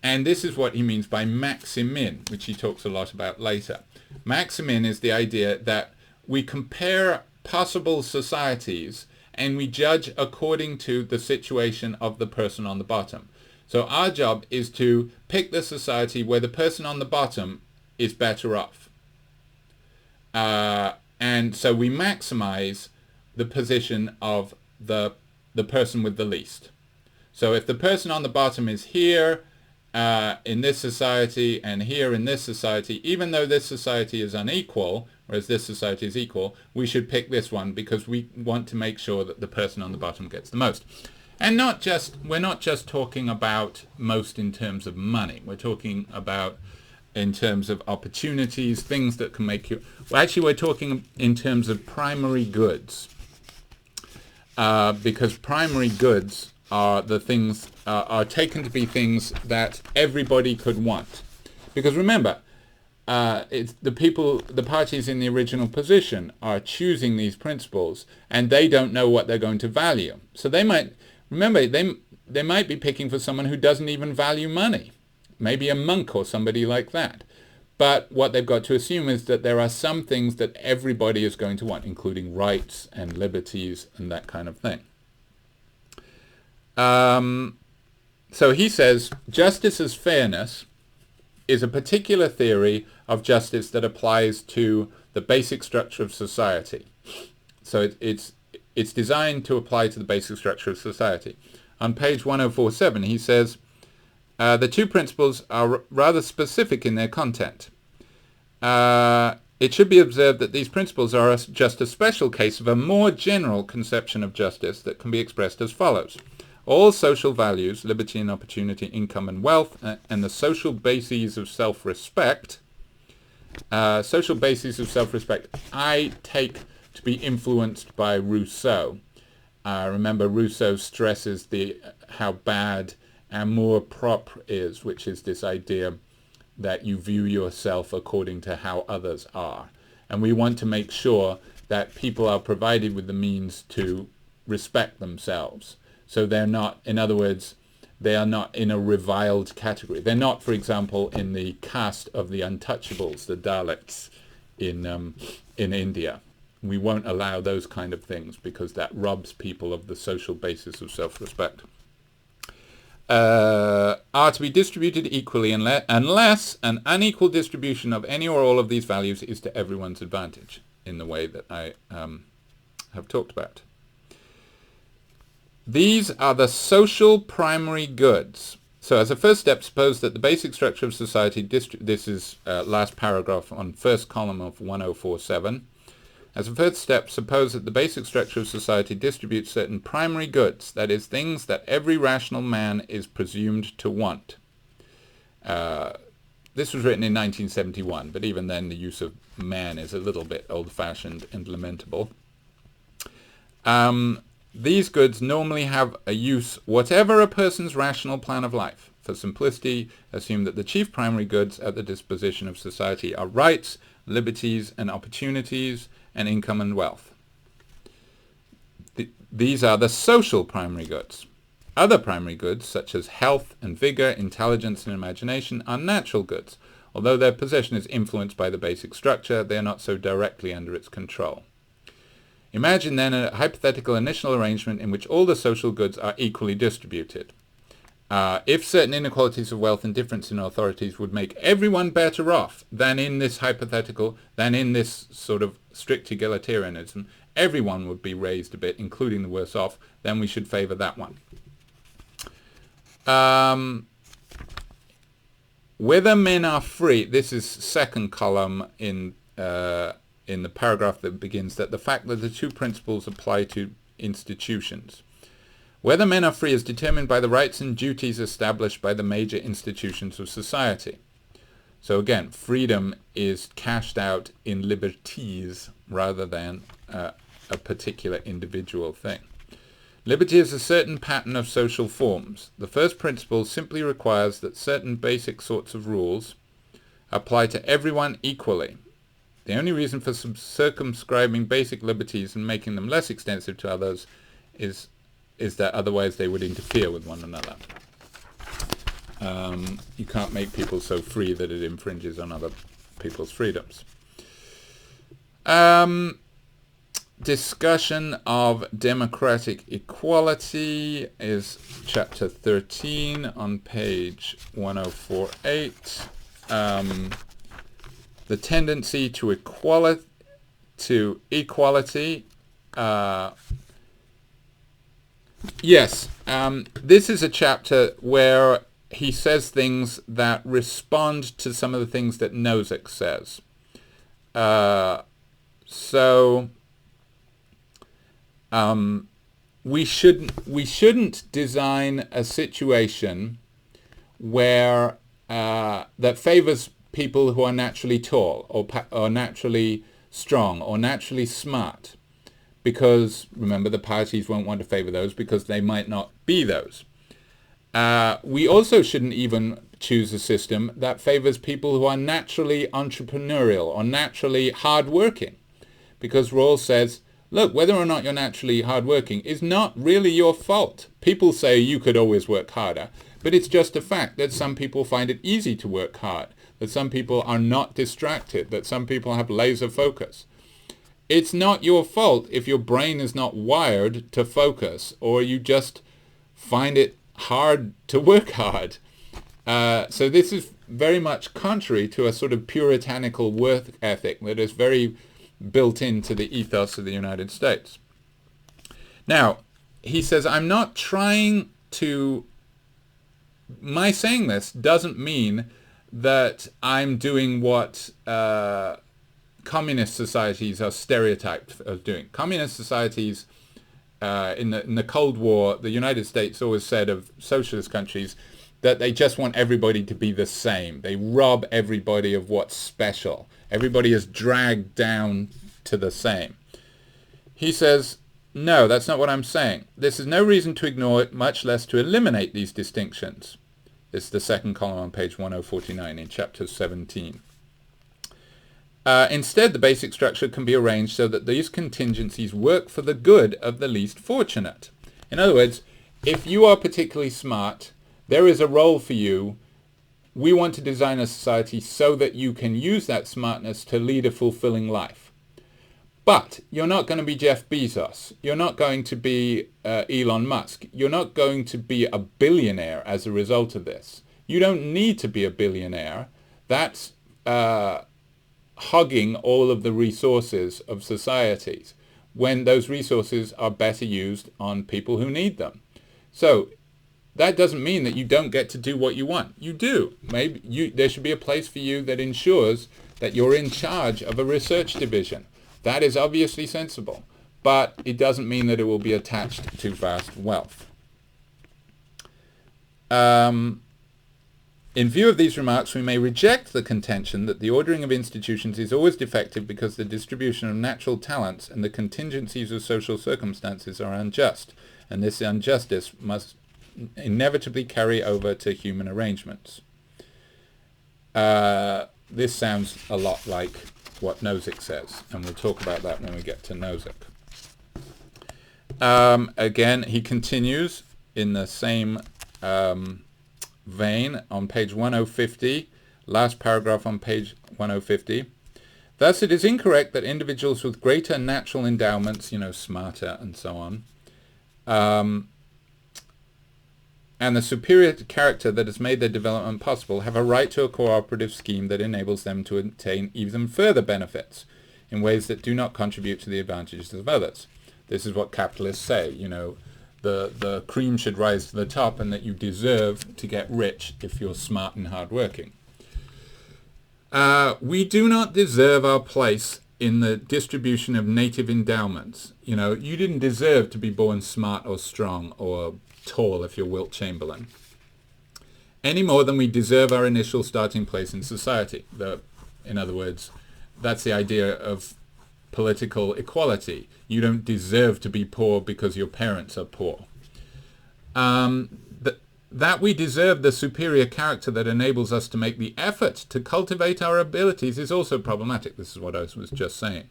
And this is what he means by maximin, which he talks a lot about later. Maximin is the idea that we compare possible societies and we judge according to the situation of the person on the bottom. So our job is to pick the society where the person on the bottom is better off. And so we maximize the position of the person with the least. So if the person on the bottom is here in this society and here in this society, even though this society is unequal, whereas this society is equal, we should pick this one because we want to make sure that the person on the bottom gets the most. And we're not just talking about most in terms of money. We're talking about in terms of opportunities, things that can make you... Well, actually, we're talking in terms of primary goods. Because primary goods are the things, are taken to be things that everybody could want. Because remember, it's the parties in the original position are choosing these principles, and they don't know what they're going to value. So they might... Remember, they might be picking for someone who doesn't even value money. Maybe a monk or somebody like that. But what they've got to assume is that there are some things that everybody is going to want, including rights and liberties and that kind of thing. So he says, justice as fairness is a particular theory of justice that applies to the basic structure of society. So it's designed to apply to the basic structure of society. On page 1047, he says, the two principles are rather specific in their content. It should be observed that these principles are just a special case of a more general conception of justice that can be expressed as follows. All social values, liberty and opportunity, income and wealth, and the social bases of self-respect, I take to be influenced by Rousseau. Remember, Rousseau stresses how bad amour propre is, which is this idea that you view yourself according to how others are. And we want to make sure that people are provided with the means to respect themselves. So they're not, in other words, they are not in a reviled category. They're not, for example, in the caste of the untouchables, the Dalits in India. We won't allow those kind of things because that robs people of the social basis of self-respect. Are to be distributed equally unless an unequal distribution of any or all of these values is to everyone's advantage in the way that I have talked about. These are the social primary goods. So as a first step, suppose that the basic structure of society, this is last paragraph on first column of 1047. As a first step, suppose that the basic structure of society distributes certain primary goods, that is, things that every rational man is presumed to want. This was written in 1971, but even then the use of man is a little bit old-fashioned and lamentable. These goods normally have a use whatever a person's rational plan of life. For simplicity, assume that the chief primary goods at the disposition of society are rights, liberties, and opportunities, and income and wealth. These are the social primary goods. Other primary goods, such as health and vigor, intelligence and imagination, are natural goods. Although their possession is influenced by the basic structure, they are not so directly under its control. Imagine then a hypothetical initial arrangement in which all the social goods are equally distributed. If certain inequalities of wealth and difference in authorities would make everyone better off than in this sort of strict egalitarianism, everyone would be raised a bit, including the worse off, then we should favor that one. Whether men are free, this is second column in the paragraph that begins that the fact that the two principles apply to institutions. Whether men are free is determined by the rights and duties established by the major institutions of society. So again, freedom is cashed out in liberties rather than a particular individual thing. Liberty is a certain pattern of social forms. The first principle simply requires that certain basic sorts of rules apply to everyone equally. The only reason for circumscribing basic liberties and making them less extensive to others is that otherwise they would interfere with one another. You can't make people so free that it infringes on other people's freedoms. Discussion of democratic equality is chapter 13 on page 1048. The tendency to equality. Yes, this is a chapter where he says things that respond to some of the things that Nozick says. We shouldn't design a situation where that favors people who are naturally tall or naturally strong or naturally smart, because remember the parties won't want to favor those because they might not be those. We also shouldn't even choose a system that favors people who are naturally entrepreneurial or naturally hardworking, because Rawls says, look, whether or not you're naturally hardworking is not really your fault. People say you could always work harder, but it's just a fact that some people find it easy to work hard, that some people are not distracted, that some people have laser focus. It's not your fault if your brain is not wired to focus, or you just find it hard to work hard. So this is very much contrary to a sort of puritanical work ethic that is very built into the ethos of the United States. Now, he says, I'm not trying to... My saying this doesn't mean that I'm doing what communist societies are stereotyped as doing. Communist societies in the Cold War, the United States always said of socialist countries that they just want everybody to be the same. They rob everybody of what's special. Everybody is dragged down to the same. He says, no, that's not what I'm saying. This is no reason to ignore it, much less to eliminate these distinctions. This is the second column on page 1049 in chapter 17. Instead, the basic structure can be arranged so that these contingencies work for the good of the least fortunate. In other words, if you are particularly smart, there is a role for you. We want to design a society so that you can use that smartness to lead a fulfilling life. But you're not going to be Jeff Bezos. You're not going to be Elon Musk. You're not going to be a billionaire as a result of this. You don't need to be a billionaire. That's hogging all of the resources of societies when those resources are better used on people who need them. So that doesn't mean that you don't get to do what you want. You do. Maybe there should be a place for you that ensures that you're in charge of a research division. That is obviously sensible, but it doesn't mean that it will be attached to vast wealth. In view of these remarks, we may reject the contention that the ordering of institutions is always defective because the distribution of natural talents and the contingencies of social circumstances are unjust, and this injustice must inevitably carry over to human arrangements. This sounds a lot like what Nozick says, and we'll talk about that when we get to Nozick. Again, he continues in the same vein on page 1050, last paragraph on page 1050. Thus, it is incorrect that individuals with greater natural endowments, smarter and so on, and the superior character that has made their development possible have a right to a cooperative scheme that enables them to attain even further benefits in ways that do not contribute to the advantages of others. This is what capitalists say, the cream should rise to the top and that you deserve to get rich if you're smart and hardworking. We do not deserve our place in the distribution of native endowments. You didn't deserve to be born smart or strong or tall if you're Wilt Chamberlain, any more than we deserve our initial starting place in society. In other words, that's the idea of political equality. You don't deserve to be poor because your parents are poor. That we deserve the superior character that enables us to make the effort to cultivate our abilities is also problematic. This is what I was just saying.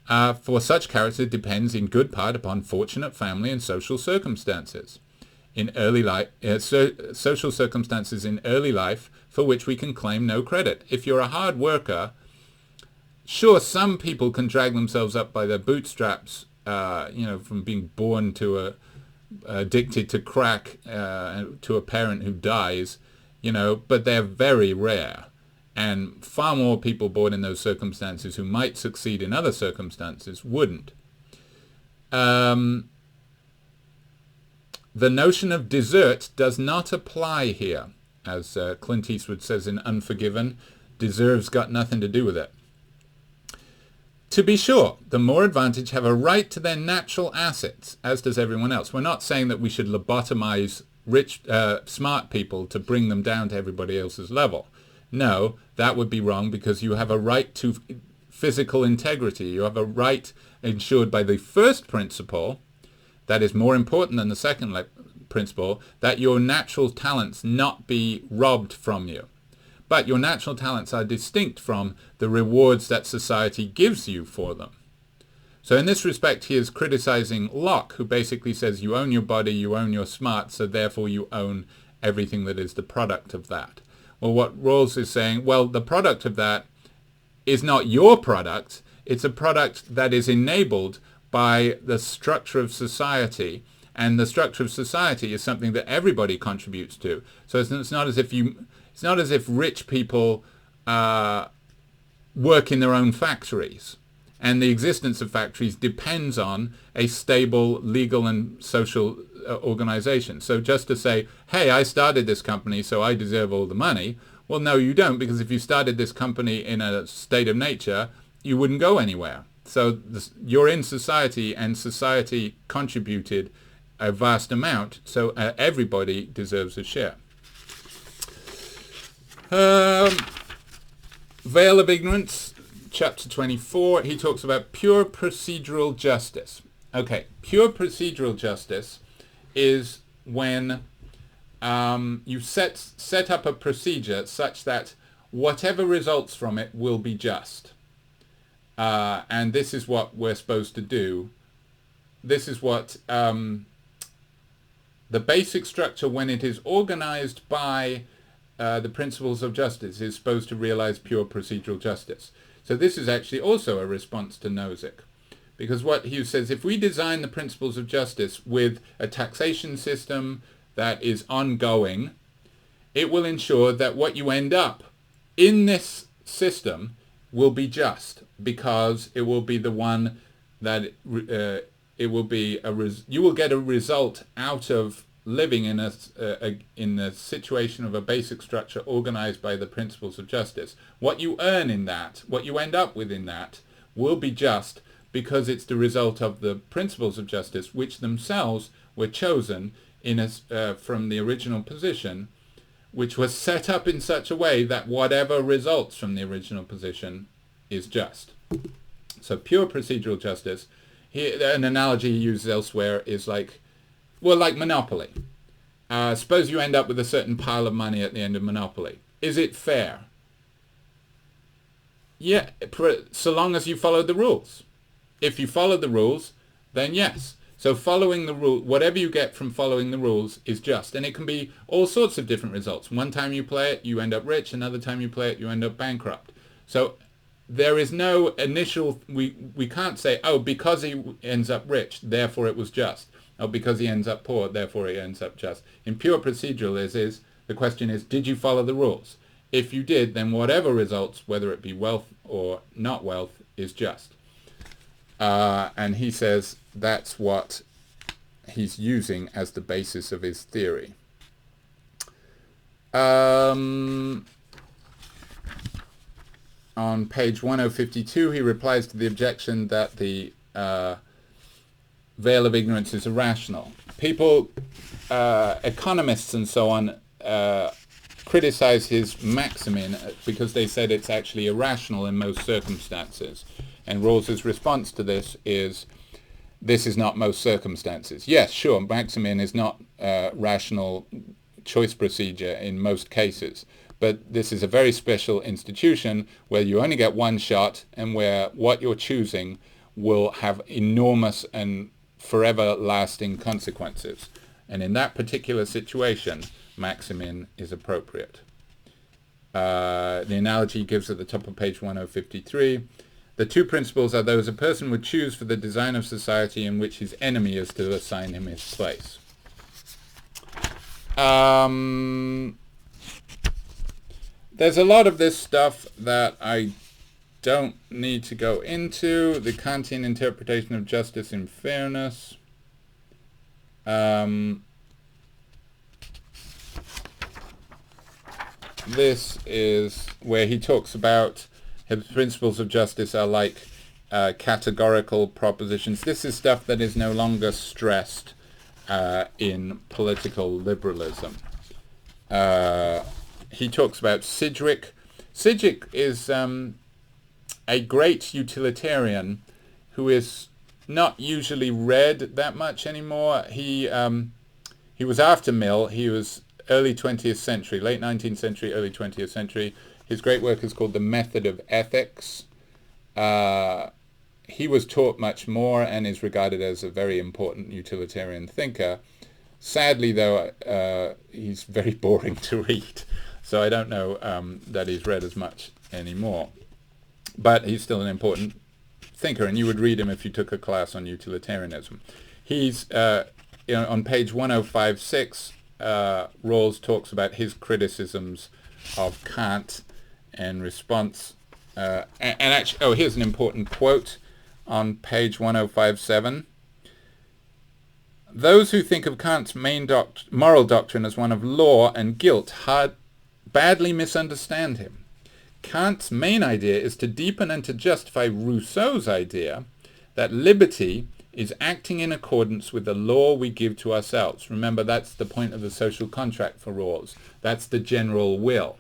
For such character depends in good part upon fortunate family and social circumstances in early life, social circumstances in early life for which we can claim no credit. If you're a hard worker, sure, some people can drag themselves up by their bootstraps, from being born to addicted to crack, to a parent who dies, but they're very rare. And far more people born in those circumstances who might succeed in other circumstances wouldn't. The notion of desert does not apply here. As Clint Eastwood says in Unforgiven, deserve's got nothing to do with it. To be sure, the more advantaged have a right to their natural assets, as does everyone else. We're not saying that we should lobotomize rich, smart people to bring them down to everybody else's level. No, that would be wrong because you have a right to physical integrity. You have a right ensured by the first principle, that is more important than the second principle, that your natural talents not be robbed from you. But your natural talents are distinct from the rewards that society gives you for them. So in this respect, he is criticizing Locke, who basically says you own your body, you own your smarts, so therefore you own everything that is the product of that. Well, what Rawls is saying, the product of that is not your product. It's a product that is enabled by the structure of society, and the structure of society is something that everybody contributes to. So it's not as if rich people work in their own factories, and the existence of factories depends on a stable legal and social organization. So just to say, hey, I started this company, so I deserve all the money. Well, no, you don't, because if you started this company in a state of nature, you wouldn't go anywhere. So you're in society, and society contributed a vast amount, so everybody deserves a share. Veil of Ignorance, chapter 24, he talks about pure procedural justice. Okay, pure procedural justice is when you set up a procedure such that whatever results from it will be just. And this is what we're supposed to do. This is what the basic structure, when it is organized by the principles of justice, is supposed to realize pure procedural justice. So this is actually also a response to Nozick. Because what he says, if we design the principles of justice with a taxation system that is ongoing, it will ensure that what you end up in this system will be just, because it will be the one that it will be you will get a result out of living in a situation of a basic structure organized by the principles of justice. What you earn in that, what you end up with in that, will be just, because it's the result of the principles of justice, which themselves were chosen from the original position, which was set up in such a way that whatever results from the original position is just. So pure procedural justice, an analogy he uses elsewhere is like Monopoly. Suppose you end up with a certain pile of money at the end of Monopoly. Is it fair? Yeah, so long as you follow the rules. If you follow the rules, then yes. So following the rule, whatever you get from following the rules is just. And it can be all sorts of different results. One time you play it, you end up rich. Another time you play it, you end up bankrupt. So there is no initial, we can't say, oh, because he ends up rich, therefore it was just. Oh, because he ends up poor, therefore he ends up just. In pure procedural the question is, did you follow the rules? If you did, then whatever results, whether it be wealth or not wealth, is just. And he says that's what he's using as the basis of his theory. On page 1052, he replies to the objection that the veil of ignorance is irrational. People, economists and so on, criticize his maximin because they said it's actually irrational in most circumstances. And Rawls' response to this is not most circumstances. Yes, sure, maximin is not rational choice procedure in most cases, but this is a very special institution where you only get one shot and where what you're choosing will have enormous and forever lasting consequences. And in that particular situation, maximin is appropriate. The analogy he gives at the top of page 1053, the two principles are those a person would choose for the design of society in which his enemy is to assign him his place. There's a lot of this stuff that I don't need to go into. The Kantian interpretation of justice and fairness. This is where he talks about his principles of justice are like categorical propositions. This is stuff that is no longer stressed in political liberalism. He talks about Sidgwick. Sidgwick is a great utilitarian who is not usually read that much anymore. He was after Mill. He was early 20th century, late 19th century, early 20th century. His great work is called The Method of Ethics. He was taught much more and is regarded as a very important utilitarian thinker. Sadly, though, he's very boring to read, so I don't know that he's read as much anymore. But he's still an important thinker, and you would read him if you took a class on utilitarianism. He's on page 1056. Rawls talks about his criticisms of Kant and response. And actually, here's an important quote on page 1057. Those who think of Kant's main moral doctrine as one of law and guilt badly misunderstand him. Kant's main idea is to deepen and to justify Rousseau's idea that liberty is acting in accordance with the law we give to ourselves. Remember, that's the point of the social contract for Rawls. That's the general will.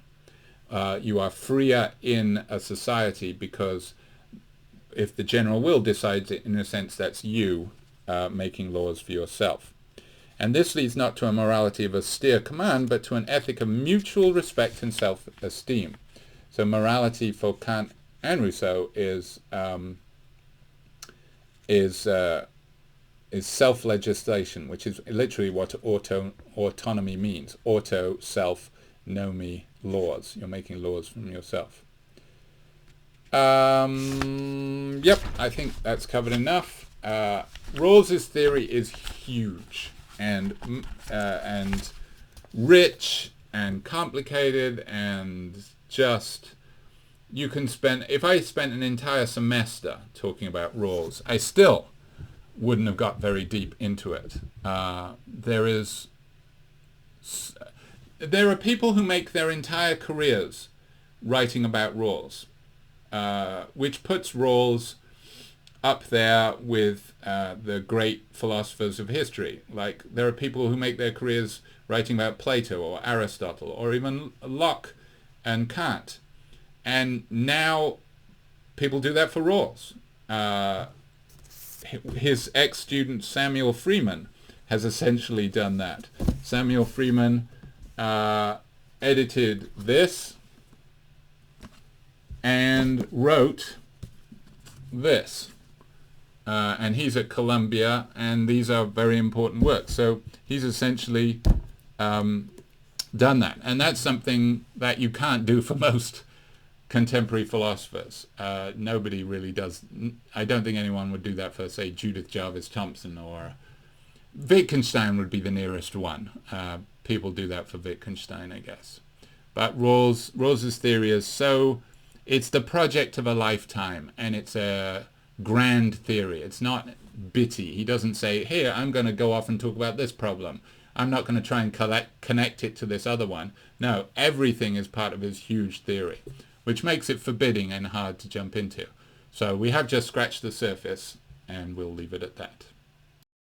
You are freer in a society because if the general will decides it, in a sense, that's you making laws for yourself. And this leads not to a morality of austere command, but to an ethic of mutual respect and self-esteem. So morality for Kant and Rousseau is self-legislation, which is literally what autonomy means. Auto, self, nomi, laws. You're making laws from yourself. Yep, I think that's covered enough. Rawls's theory is huge and rich and complicated, and just you can spend. If I spent an entire semester talking about Rawls, I still wouldn't have got very deep into it. There are people who make their entire careers writing about Rawls, which puts Rawls up there with the great philosophers of history. Like, there are people who make their careers writing about Plato or Aristotle or even Locke and Kant. And now people do that for Rawls. His ex-student Samuel Freeman has essentially done that. Samuel Freeman edited this and wrote this. And he's at Columbia, and these are very important works. So he's essentially done that. And that's something that you can't do for most contemporary philosophers. Nobody really does. I don't think anyone would do that for, say, Judith Jarvis Thompson, or Wittgenstein would be the nearest one. People do that for Wittgenstein, I guess. But Rawls's theory is so, it's the project of a lifetime, and it's a grand theory. It's not bitty. He doesn't say, here, I'm going to go off and talk about this problem. I'm not going to try and connect it to this other one. No, everything is part of his huge theory, which makes it forbidding and hard to jump into. So we have just scratched the surface, and we'll leave it at that.